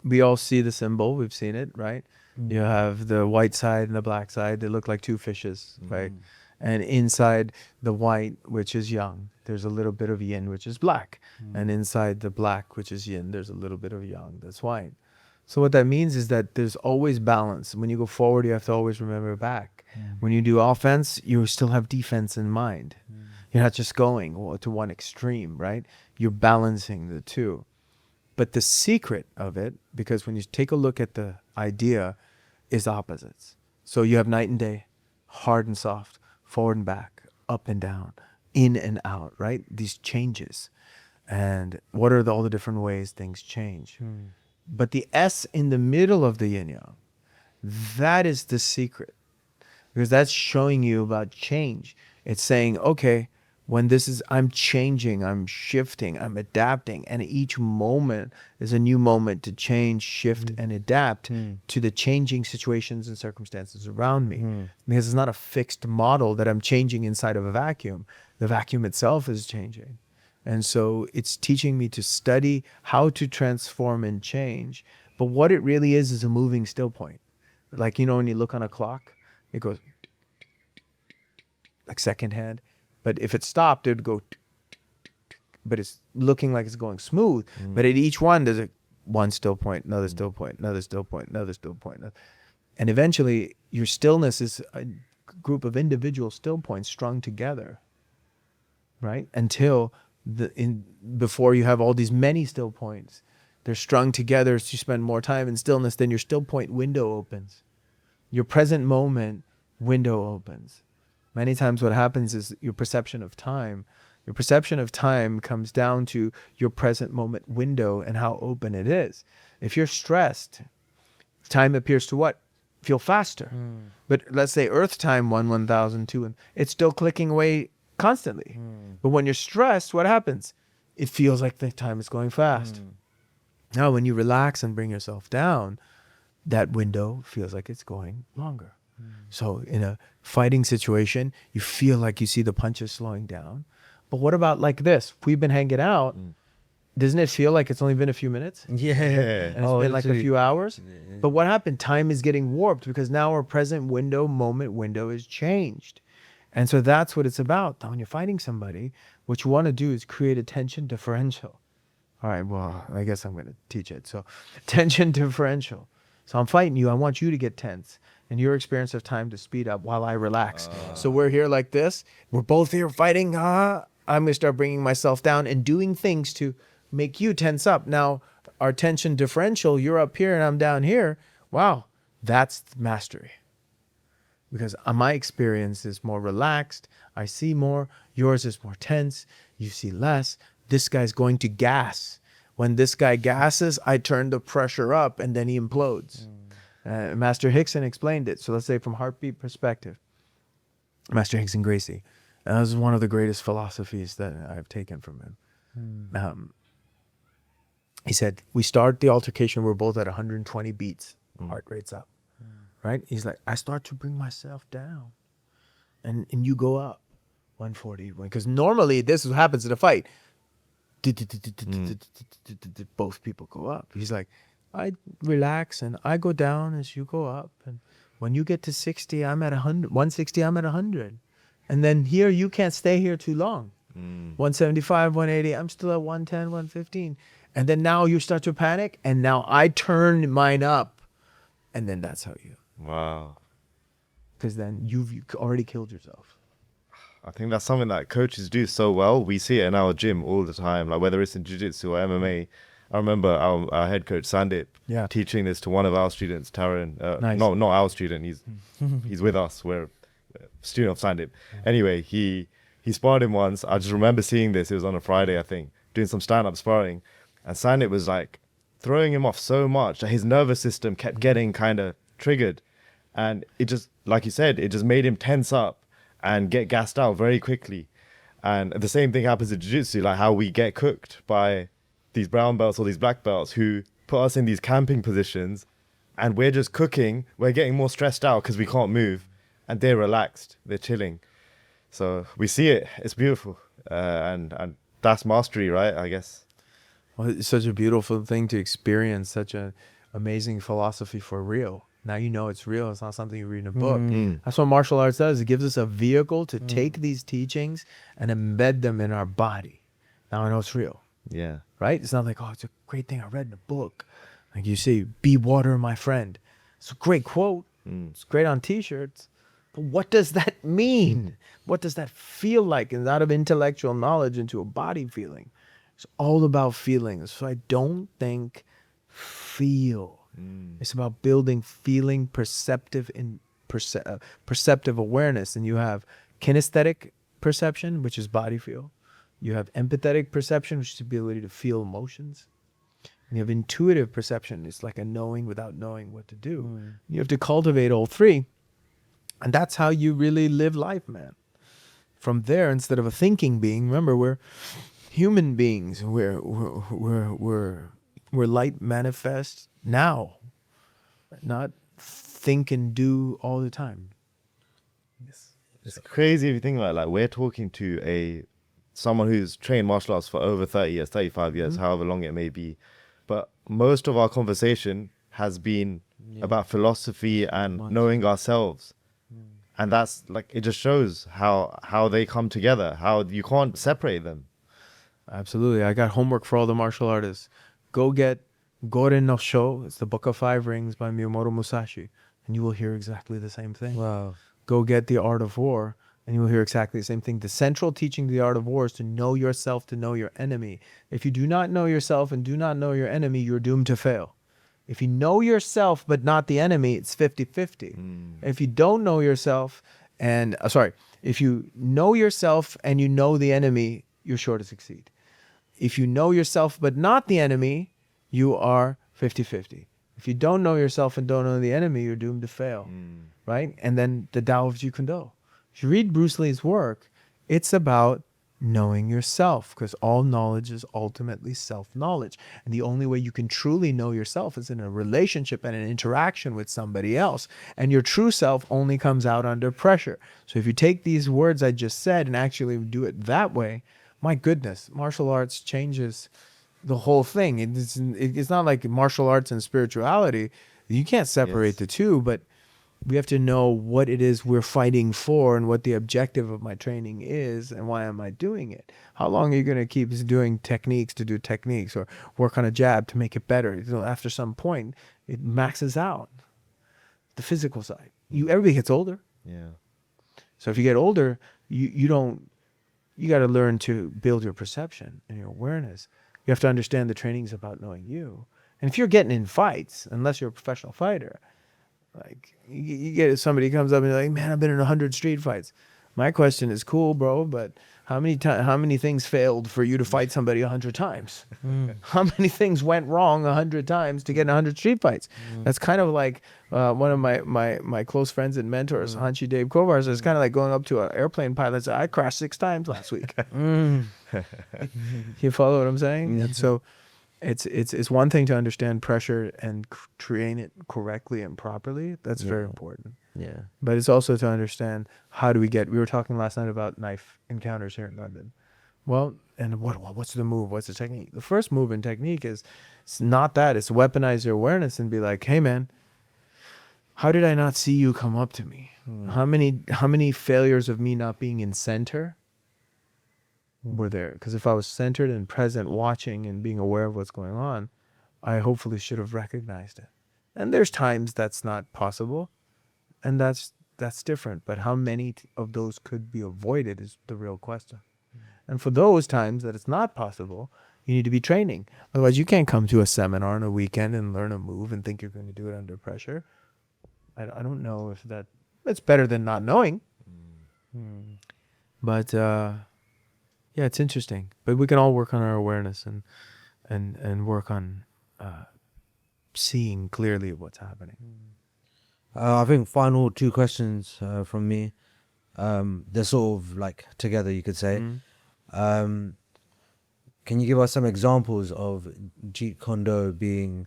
We all see the symbol. We've seen it, right? You have the white side and the black side. They look like two fishes, right? And inside the white, which is yang, there's a little bit of yin, which is black. And inside the black, which is yin, there's a little bit of yang, that's white. So what that means is that there's always balance. When you go forward, you have to always remember back. When you do offense, you still have defense in mind. You're not just going to one extreme, right? You're balancing the two. But the secret of it, because when you take a look at the idea, is opposites. So you have night and day, hard and soft, forward and back, up and down, in and out, right? These changes. And what are all the different ways things change? But the S in the middle of the yin yang, that is the secret. Because that's showing you about change. It's saying, okay, when this is, I'm changing, I'm shifting, I'm adapting, and each moment is a new moment to change, shift, and adapt to the changing situations and circumstances around me. Because it's not a fixed model that I'm changing inside of a vacuum. The vacuum itself is changing. And so it's teaching me to study how to transform and change. But what it really is a moving still point. Like, you know, when you look on a clock, it goes like second hand. But if it stopped, it would go, but it's looking like it's going smooth. But at each one, there's one still point, another still point, another still point, another still point. And eventually, your stillness is a group of individual still points strung together, right? Until before you have all these many still points. They're strung together, so you spend more time in stillness, then your still point window opens. Your present moment window opens. Many times what happens is your perception of time comes down to your present moment window and how open it is. If you're stressed, time appears to what? Feel faster. But let's say Earth time 1,000, 2, and it's still clicking away constantly. But when you're stressed, what happens? It feels like the time is going fast. Now, when you relax and bring yourself down, that window feels like it's going longer. So in a fighting situation, you feel like you see the punches slowing down. But what about like this? If we've been hanging out, doesn't it feel like it's only been a few minutes? Yeah. And it's been like a few hours? But what happened? Time is getting warped because now our present moment window is changed. And so that's what it's about. Now, when you're fighting somebody, what you want to do is create a tension differential. All right, well, I guess I'm going to teach it. So tension differential. So I'm fighting you. I want you to get tense. And your experience of time to speed up while I relax. So we're here like this. We're both here fighting. I'm going to start bringing myself down and doing things to make you tense up. Now, our tension differential, you're up here and I'm down here. Wow, that's mastery. Because my experience is more relaxed. I see more. Yours is more tense. You see less. This guy's going to gas. When this guy gasses, I turn the pressure up and then he implodes. Master Hickson explained it. So let's say from heartbeat perspective, Master Hickson Gracie, that was one of the greatest philosophies that I've taken from him. He said, we start the altercation, we're both at 120 beats, heart rate's up, right? He's like, I start to bring myself down and you go up 140, because normally this is what happens in a fight. Both people go up. He's like, I relax and I go down as you go up. And when you get to 60, I'm at 100. 160, I'm at 100. And then here, you can't stay here too long. 175, 180, I'm still at 110, 115. And then now you start to panic, and now I turn mine up. And then that's how you, Wow. because then you've already killed yourself. I think that's something that coaches do so well. We see it in our gym all the time, like whether it's in jiu-jitsu or MMA. I remember our head coach Sandip teaching this to one of our students, Taran. Nice. No, not our student. He's with us. We're a student of Sandip. Anyway, he sparred him once. I just remember seeing this. It was on a Friday, I think, doing some stand-up sparring, and Sandip was like throwing him off so much that his nervous system kept getting kind of triggered, and it just, like you said, it just made him tense up and get gassed out very quickly. And the same thing happens in jiu-jitsu, like how we get cooked by these brown belts or these black belts who put us in these camping positions, and we're just cooking. We're getting more stressed out because we can't move, and they're relaxed, they're chilling. So we see it. It's beautiful, and that's mastery, right? I guess. Well, it's such a beautiful thing to experience, such an amazing philosophy for real. Now you know it's real. It's not something you read in a book. That's what martial arts does. It gives us a vehicle to take these teachings and embed them in our body. Now I know it's real, Yeah. right? It's not like, oh, it's a great thing I read in a book. Like you see, be water, my friend. It's a great quote. It's great on T-shirts. But what does that mean? What does that feel like? And out of intellectual knowledge into a body feeling. It's all about feelings. So I don't think feel. It's about building feeling perceptive perceptive awareness. And you have kinesthetic perception, which is body feel. You have empathetic perception, which is the ability to feel emotions. And you have intuitive perception. It's like a knowing without knowing what to do. You have to cultivate all three. And that's how you really live life, man. From there, instead of a thinking being, remember, we're human beings. We're light manifest now, not think and do all the time. It's crazy if you think about it. Like, we're talking to someone who's trained martial arts for over 30 years, 35 years, however long it may be. But most of our conversation has been about philosophy and knowing ourselves. And that's like, it just shows how they come together, how you can't separate them. Absolutely. I got homework for all the martial artists. Go get Goren no Sho. It's the Book of Five Rings by Miyamoto Musashi. And you will hear exactly the same thing. Wow. Go get The Art of War. And you will hear exactly the same thing. The central teaching of The Art of War is to know yourself, to know your enemy. If you do not know yourself and do not know your enemy, you're doomed to fail. If you know yourself but not the enemy, it's 50-50. If you don't know yourself and, if you know yourself and you know the enemy, you're sure to succeed. If you know yourself but not the enemy, you are 50-50. If you don't know yourself and don't know the enemy, you're doomed to fail, right? And then the Tao of Jeet Kune Do. If you read Bruce Lee's work, it's about knowing yourself, because all knowledge is ultimately self-knowledge. And the only way you can truly know yourself is in a relationship and an interaction with somebody else. And your true self only comes out under pressure. So if you take these words I just said and actually do it that way, my goodness, martial arts changes the whole thing. It's not like martial arts and spirituality. You can't separate the two, but we have to know what it is we're fighting for and what the objective of my training is and why am I doing it. How long are you going to keep doing techniques to do techniques or work on a jab to make it better? You know, after some point, it maxes out the physical side. Everybody gets older. Yeah. So if you get older, you got to learn to build your perception and your awareness. You have to understand the training's about knowing you. And if you're getting in fights, unless you're a professional fighter, like you get somebody comes up and you're like, man, I've been in 100 street fights. My question is, cool, bro, but how many things failed for you to fight somebody 100 times? How many things went wrong 100 times to get in 100 street fights? That's kind of like one of my close friends and mentors, Hanshi Dave Kovars, is kind of like going up to an airplane pilot and say, I crashed 6 times last week. You follow what I'm saying? And so it's one thing to understand pressure and train it correctly and properly. That's very important. Yeah. But it's also to understand we were talking last night about knife encounters here in London. Well, and what's the move? What's the technique? The first move and technique is it's not that. It's weaponize your awareness and be like, hey man, how did I not see you come up to me? How many failures of me not being in center were there? Because if I was centered and present, watching and being aware of what's going on, I hopefully should have recognized it. And there's times that's not possible, and that's different. But how many of those could be avoided is the real question. And for those times that it's not possible, you need to be training. Otherwise, you can't come to a seminar on a weekend and learn a move and think you're going to do it under pressure. I don't know if it's better than not knowing. But yeah, it's interesting. But we can all work on our awareness and work on seeing clearly what's happening. I think final two questions from me. They're sort of like together, you could say. Can you give us some examples of Jeet Kune Do being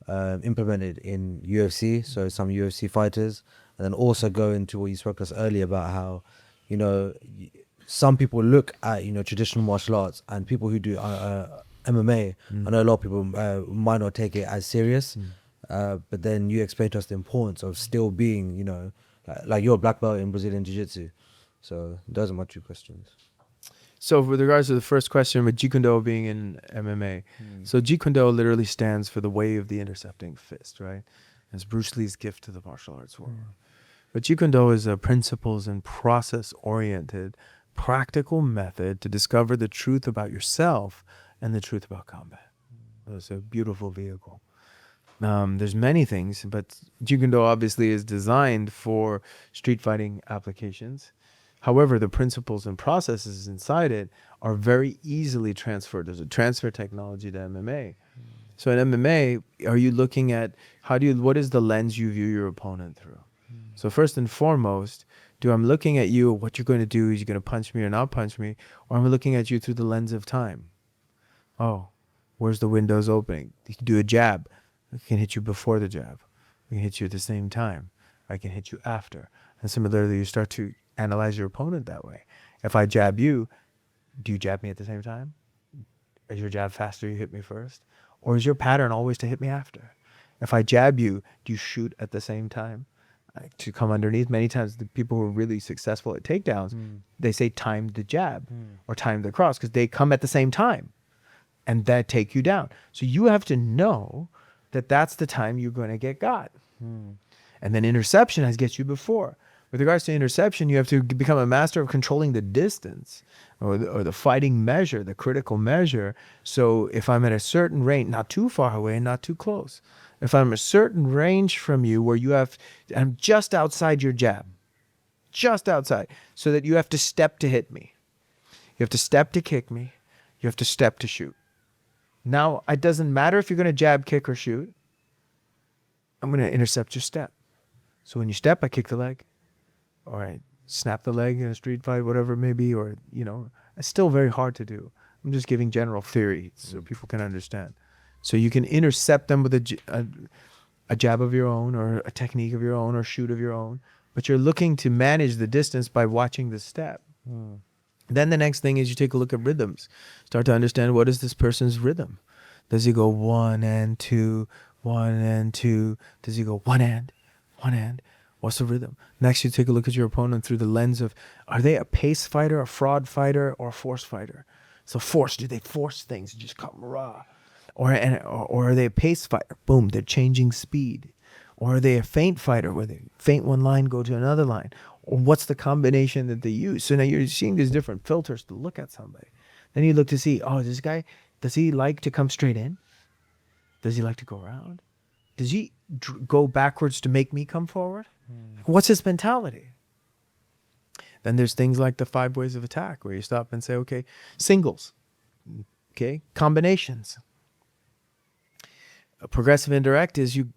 implemented in UFC? So some UFC fighters, and then also go into what you spoke to us earlier about how, you know, some people look at, you know, traditional martial arts and people who do MMA. I know a lot of people might not take it as serious, but then you explain to us the importance of still being, you know, like you're a black belt in Brazilian Jiu-Jitsu. So those are my two questions. So with regards to the first question, with Jeet Kune Do being in MMA, so Jeet Kune Do literally stands for the way of the intercepting fist, right? It's Bruce Lee's gift to the martial arts world. But Jeet Kune Do is a principles and process-oriented, practical method to discover the truth about yourself and the truth about combat. It's a beautiful vehicle. There's many things, but Jeet Kune Do obviously is designed for street fighting applications. However, the principles and processes inside it are very easily transferred. There's a transfer technology to MMA. So in MMA, are you looking at what is the lens you view your opponent through? So first and foremost, I'm looking at you, what you're going to do, is you're going to punch me or not punch me, or I'm looking at you through the lens of time. Oh, where's the windows opening? You can do a jab. I can hit you before the jab. I can hit you at the same time. I can hit you after. And similarly, you start to analyze your opponent that way. If I jab you, do you jab me at the same time? Is your jab faster, you hit me first? Or is your pattern always to hit me after? If I jab you, do you shoot at the same time? To come underneath. Many times the people who are really successful at takedowns, they say time the jab or time the cross because they come at the same time and that take you down. So you have to know that that's the time you're going to get got. And then interception has get you before. With regards to interception, you have to become a master of controlling the distance or the fighting measure, the critical measure. So if I'm at a certain range, not too far away and not too close, if I'm a certain range from you where I'm just outside your jab, just outside, so that you have to step to hit me. You have to step to kick me. You have to step to shoot. Now, it doesn't matter if you're going to jab, kick, or shoot. I'm going to intercept your step. So when you step, I kick the leg. Or I snap the leg in a street fight, whatever it may be, or, you know, it's still very hard to do. I'm just giving general theory so people can understand. So you can intercept them with a jab of your own or a technique of your own or shoot of your own, but you're looking to manage the distance by watching the step. Then the next thing is you take a look at rhythms. Start to understand, what is this person's rhythm? Does he go 1 and 2, 1 and 2? Does he go 1 and 1 and? What's the rhythm? Next, you take a look at your opponent through the lens of, are they a pace fighter, a fraud fighter, or a force fighter? So force, do they force things? Just come raw. Or are they a pace fighter? Boom, they're changing speed. Or are they a feint fighter where they feint one line, go to another line? Or what's the combination that they use? So now you're seeing these different filters to look at somebody. Then you look to see, oh, this guy, does he like to come straight in? Does he like to go around? Does he go backwards to make me come forward? What's his mentality? Then there's things like the 5 ways of attack where you stop and say, okay, singles, okay, combinations. A progressive indirect is you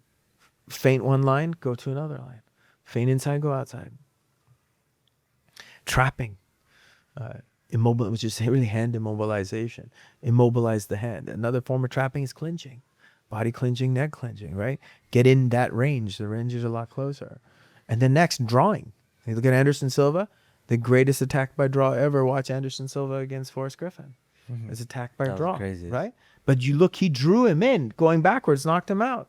feint one line, go to another line. Feint inside, go outside. Trapping, immobile, which is really hand immobilization. Immobilize the hand. Another form of trapping is clinching. Body clinching, neck clinching, right? Get in that range. The range is a lot closer. And then next, drawing. You look at Anderson Silva, The greatest attack by draw ever. Watch Anderson Silva against Forrest Griffin. It's attack by That was draw, crazy. right? But you look, he drew him in, going backwards, knocked him out.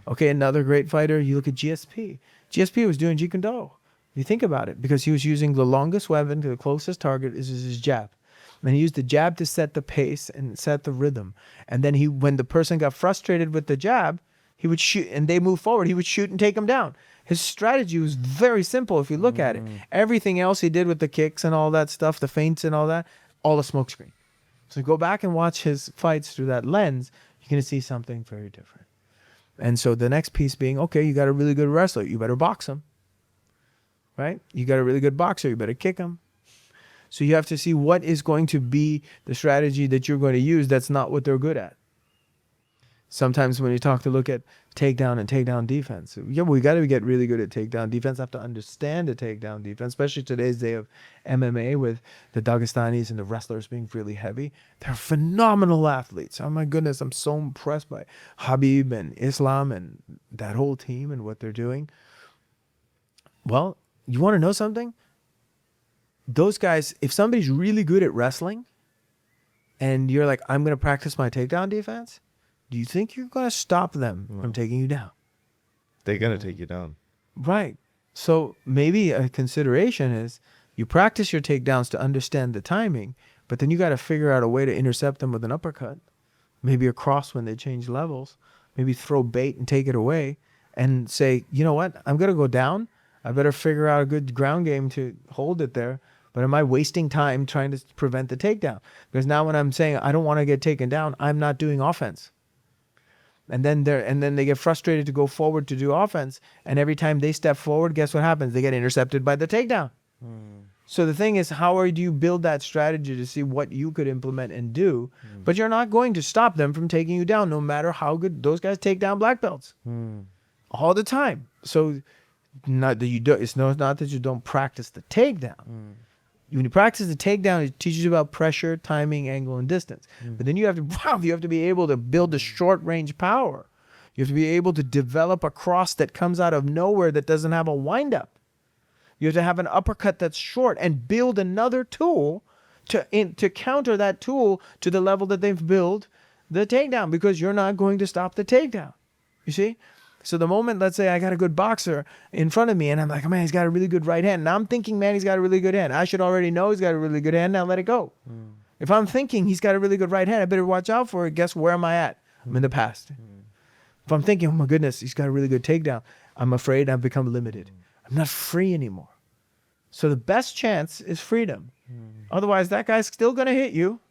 Okay, another great fighter. You look at GSP. GSP was doing Jeet Kune Do. You think about it, because he was using the longest weapon to the closest target is his jab. And he used the jab to set the pace and set the rhythm. And then when the person got frustrated with the jab, he would shoot, and they moved forward. He would shoot and take him down. His strategy was very simple if you look at it. Everything else he did with the kicks and all that stuff, the feints and all that, all a smokescreen. So go back and watch his fights through that lens, you're going to see something very different. And so the next piece being, okay, you got a really good wrestler, you better box him, right? You got a really good boxer, you better kick him. So you have to see what is going to be the strategy that you're going to use that's not what they're good at. Sometimes when you look at takedown and takedown defense, yeah, we got to get really good at takedown defense. Have to understand the takedown defense, especially today's day of MMA with the Dagestanis and the wrestlers being really heavy. They're phenomenal athletes. Oh my goodness, I'm so impressed by Habib and Islam and that whole team and what they're doing. Well, you want to know something? Those guys, if somebody's really good at wrestling and you're like, I'm going to practice my takedown defense, do you think you're going to stop them from taking you down? They're going to take you down. Right. So maybe a consideration is you practice your takedowns to understand the timing, but then you got to figure out a way to intercept them with an uppercut, maybe a cross when they change levels, maybe throw bait and take it away and say, you know what, I'm going to go down. I better figure out a good ground game to hold it there. But am I wasting time trying to prevent the takedown? Because now when I'm saying I don't want to get taken down, I'm not doing offense. And then they get frustrated to go forward to do offense. And every time they step forward, guess what happens? They get intercepted by the takedown. So the thing is, do you build that strategy to see what you could implement and do? But you're not going to stop them from taking you down, no matter how good those guys take down black belts all the time. So not that you do. It's not that you don't practice the takedown. When you practice the takedown, it teaches you about pressure, timing, angle, and distance. But then you have to be able to build a short range power. You have to be able to develop a cross that comes out of nowhere that doesn't have a wind up. You have to have an uppercut that's short and build another tool to counter that tool to the level that they've built the takedown, because you're not going to stop the takedown. You see? So the moment, let's say I got a good boxer in front of me and I'm like, oh, man, he's got a really good right hand. Now I'm thinking, man, he's got a really good hand. I should already know he's got a really good hand. Now let it go. If I'm thinking he's got a really good right hand, I better watch out for it. Guess where am I at? I'm in the past. If I'm thinking, oh my goodness, he's got a really good takedown, I'm afraid I've become limited. I'm not free anymore. So the best chance is freedom. Otherwise, that guy's still going to hit you.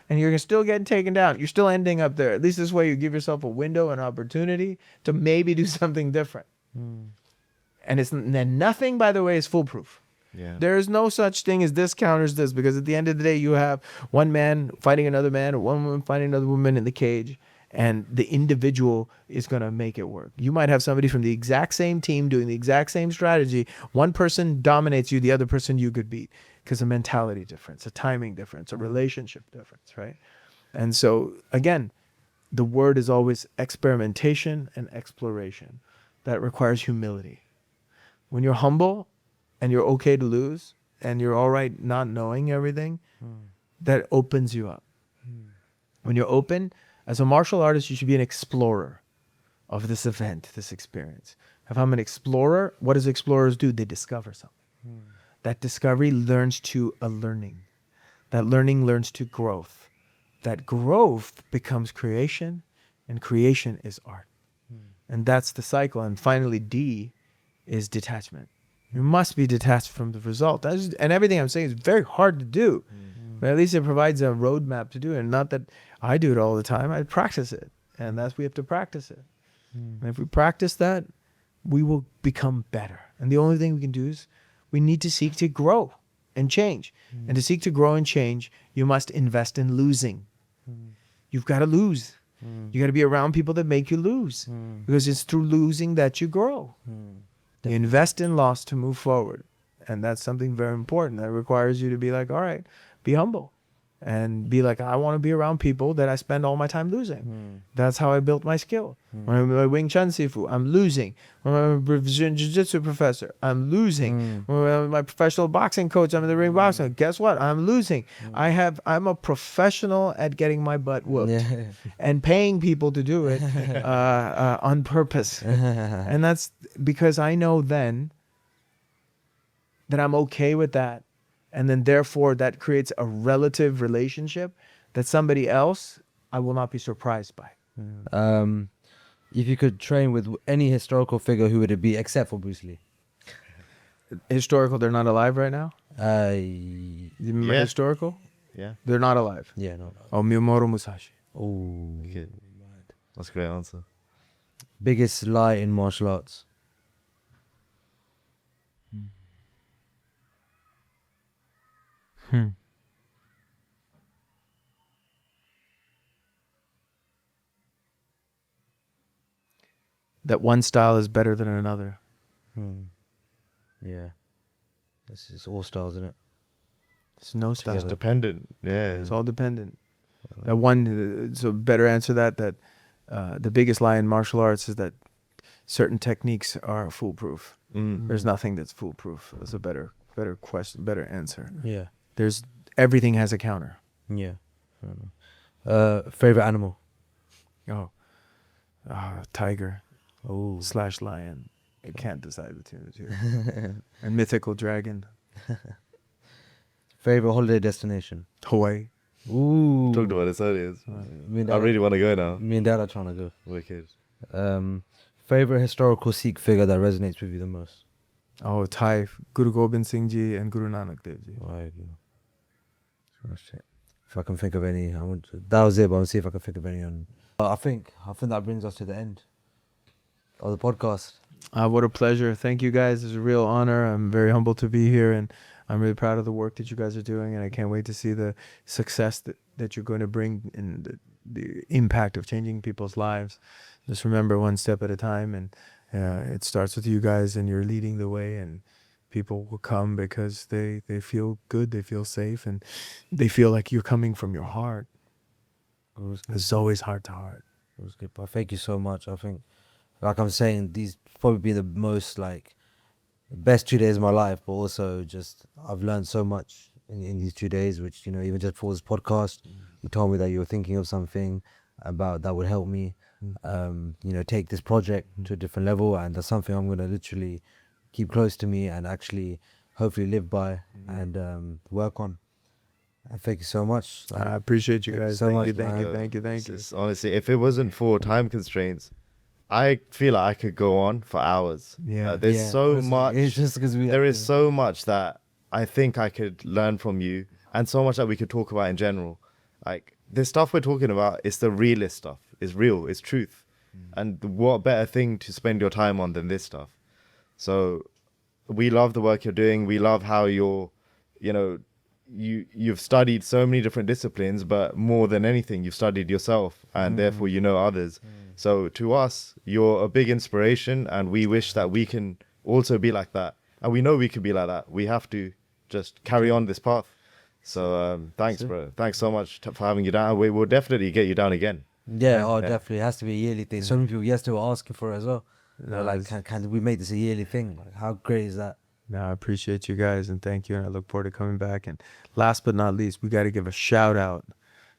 And you're still getting taken down. You're still ending up there. At least this way you give yourself a window, an opportunity to maybe do something different. And nothing, by the way, is foolproof. Yeah. There is no such thing as this counters this, because at the end of the day, you have one man fighting another man or one woman fighting another woman in the cage, and the individual is going to make it work. You might have somebody from the exact same team doing the exact same strategy. One person dominates you, the other person you could beat. Because a mentality difference, a timing difference, a relationship difference, right? And so, again, the word is always experimentation and exploration. That requires humility. When you're humble and you're okay to lose and you're all right not knowing everything, that opens you up. When you're open, as a martial artist, you should be an explorer of this event, this experience. If I'm an explorer, what does explorers do? They discover something. That discovery learns to a learning. That learning learns to growth. That growth becomes creation, and creation is art. And that's the cycle. And finally, D is detachment. You must be detached from the result. And everything I'm saying is very hard to do. But at least it provides a roadmap to do it. And not that I do it all the time. I practice it. And we have to practice it. And if we practice that, we will become better. And the only thing we can do is we need to seek to grow and change. And to seek to grow and change, you must invest in losing. You've got to lose. You got to be around people that make you lose. Because it's through losing that you grow. You invest in loss to move forward. And that's something very important. That requires you to be like, all right, be humble. and be like, I want to be around people that I spend all my time losing. That's how I built my skill. When I'm a Wing Chun Sifu, I'm losing. When I'm a Brazilian Jiu-Jitsu professor, I'm losing. When I'm my professional boxing coach, I'm in the ring boxing. Guess what? I'm losing. I'm a professional at getting my butt whooped and paying people to do it on purpose. And that's because I know then that I'm okay with that. And then therefore that creates a relative relationship that somebody else I will not be surprised by. If you could train with any historical figure, who would it be except for Bruce Lee? Historical, they're not alive right now? Yeah. You remember Yeah. historical? Yeah. They're not alive. No. Oh, Miyamoto Musashi. Oh. Okay. That's a great answer. Biggest lie in martial arts? That one style is better than another. Yeah. It's all styles, isn't it? It's no style. It's dependent. Yeah. It's all dependent. That one, so better answer that the biggest lie in martial arts is that certain techniques are foolproof. There's nothing that's foolproof. That's a better question, better answer. Yeah. Everything has a counter. Yeah. Favorite animal? Tiger Oh. / lion. I can't decide between the two. And mythical dragon. Favorite holiday destination? Hawaii. Ooh. Talked about this earlier. Me and I Dad- really want to go now. Me and Dad are trying to go. Wicked. Favorite historical Sikh figure that resonates with you the most? Oh, Thai. Guru Gobind Singh Ji and Guru Nanak Dev Ji. Right. If I can think of any, that was it. But I'll see if I can think of any. I think that brings us to the end of the podcast. What a pleasure. Thank you guys. It's a real honor. I'm very humbled to be here, and I'm really proud of the work that you guys are doing, and I can't wait to see the success that you're going to bring and the impact of changing people's lives. Just remember, one step at a time, and it starts with you guys, and you're leading the way, and people will come because they feel good, they feel safe, and they feel like you're coming from your heart. It's always heart to heart. It was good, but thank you so much. I think, like I'm saying, these probably be the most best 2 days of my life, but also just I've learned so much in these 2 days, which, even just for this podcast, you told me that you were thinking of something about that would help me, take this project to a different level, and that's something I'm going to literally keep close to me and actually hopefully live by and work on. And thank you so much. I appreciate you guys. so much, Thank you. Honestly, if it wasn't for time constraints, I feel like I could go on for hours. Yeah. There's so much. It's just because There is so much that I think I could learn from you, and so much that we could talk about in general. Like, the stuff we're talking about is the realest stuff. It's real. It's truth. And what better thing to spend your time on than this stuff? So we love the work you're doing. We love how you've studied so many different disciplines, but more than anything, you've studied yourself, and therefore you know others. So to us, you're a big inspiration, and we wish that we can also be like that. And we know we can be like that. We have to just carry on this path. So thanks, bro. Thanks so much for having you down. We will definitely get you down again. Yeah, definitely. It has to be a yearly thing. So many people yesterday were asking for it as well. They're like, can we make this a yearly thing? Like, how great is that? No, I appreciate you guys, and thank you, and I look forward to coming back. And last but not least, we got to give a shout out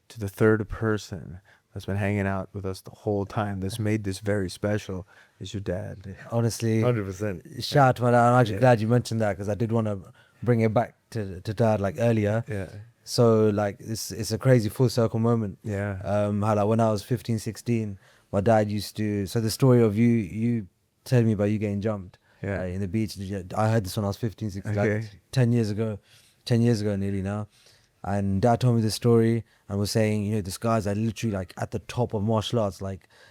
to the third person that's been hanging out with us the whole time, that's made this very special, is your dad. Honestly, 100%. shout out to my dad. I'm actually glad you mentioned that, because I did want to bring it back to dad earlier. Yeah. So it's a crazy full circle moment. Yeah. How when I was 15, 16, my dad used to. So the story of you telling me about you getting jumped. Yeah. In the beach. I heard this when I was 15, 16, Okay. 10 years ago nearly now. And dad told me the story and was saying, this guy's literally at the top of martial arts.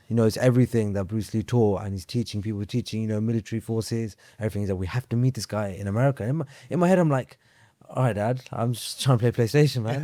It's everything that Bruce Lee taught, and he's teaching military forces, everything. He's like, we have to meet this guy in America. And in my head, I'm like, all right, Dad, I'm just trying to play PlayStation, man.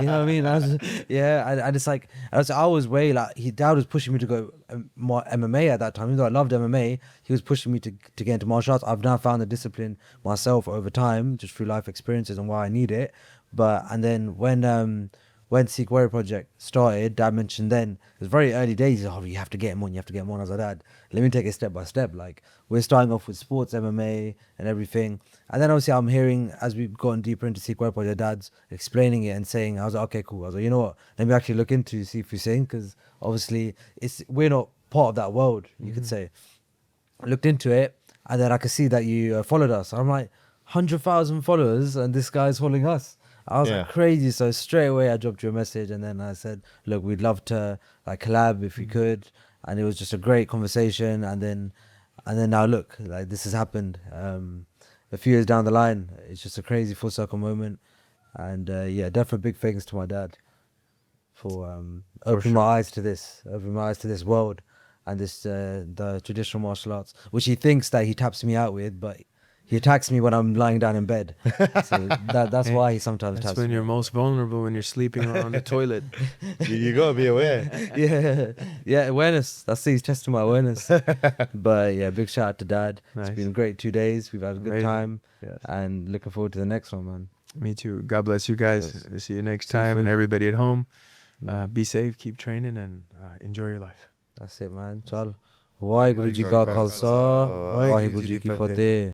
You know what I mean? And it's I was way Dad was pushing me to go more MMA at that time. Even though I loved MMA, he was pushing me to get into martial arts. I've now found the discipline myself over time, just through life experiences and why I need it. And then when when Sikh Warrior Project started, Dad mentioned then, it was very early days, oh, you have to get him on, you have to get him on. I was like, Dad, let me take it step by step. Like, we're starting off with sports, MMA, and everything. And then obviously I'm hearing, as we've gotten deeper into Sikh Warrior Project, Dad's explaining it and saying, I was like, okay, cool. I was like, you know what, let me actually look into SIFU Singh, because obviously we're not part of that world, you could say. I looked into it, and then I could see that you followed us. I'm like, 100,000 followers, and this guy's following us. I was like, crazy. So straight away I dropped you a message, and then I said, look, we'd love to like collab if we could. And it was just a great conversation. And then now look, like this has happened. A few years down the line, it's just a crazy full circle moment. And yeah, definitely big thanks to my dad for opening my eyes to this, world and this the traditional martial arts, which he thinks that he taps me out with, but he attacks me when I'm lying down in bed. So that's why he sometimes That's taps when me. you're most vulnerable, when you're sleeping on the toilet. You gotta be aware. Yeah, awareness. That's he's testing my awareness. But yeah, big shout out to Dad. Nice. It's been a great 2 days. We've had a good Amazing. time, Yes. and looking forward to the next one, man. Me too. God bless you guys. Yes. See you next time, and everybody at home. Be safe, keep training, and enjoy your life. That's it, man. Chal. Waheguru ji ka khalsa, Waheguru ji ki fateh.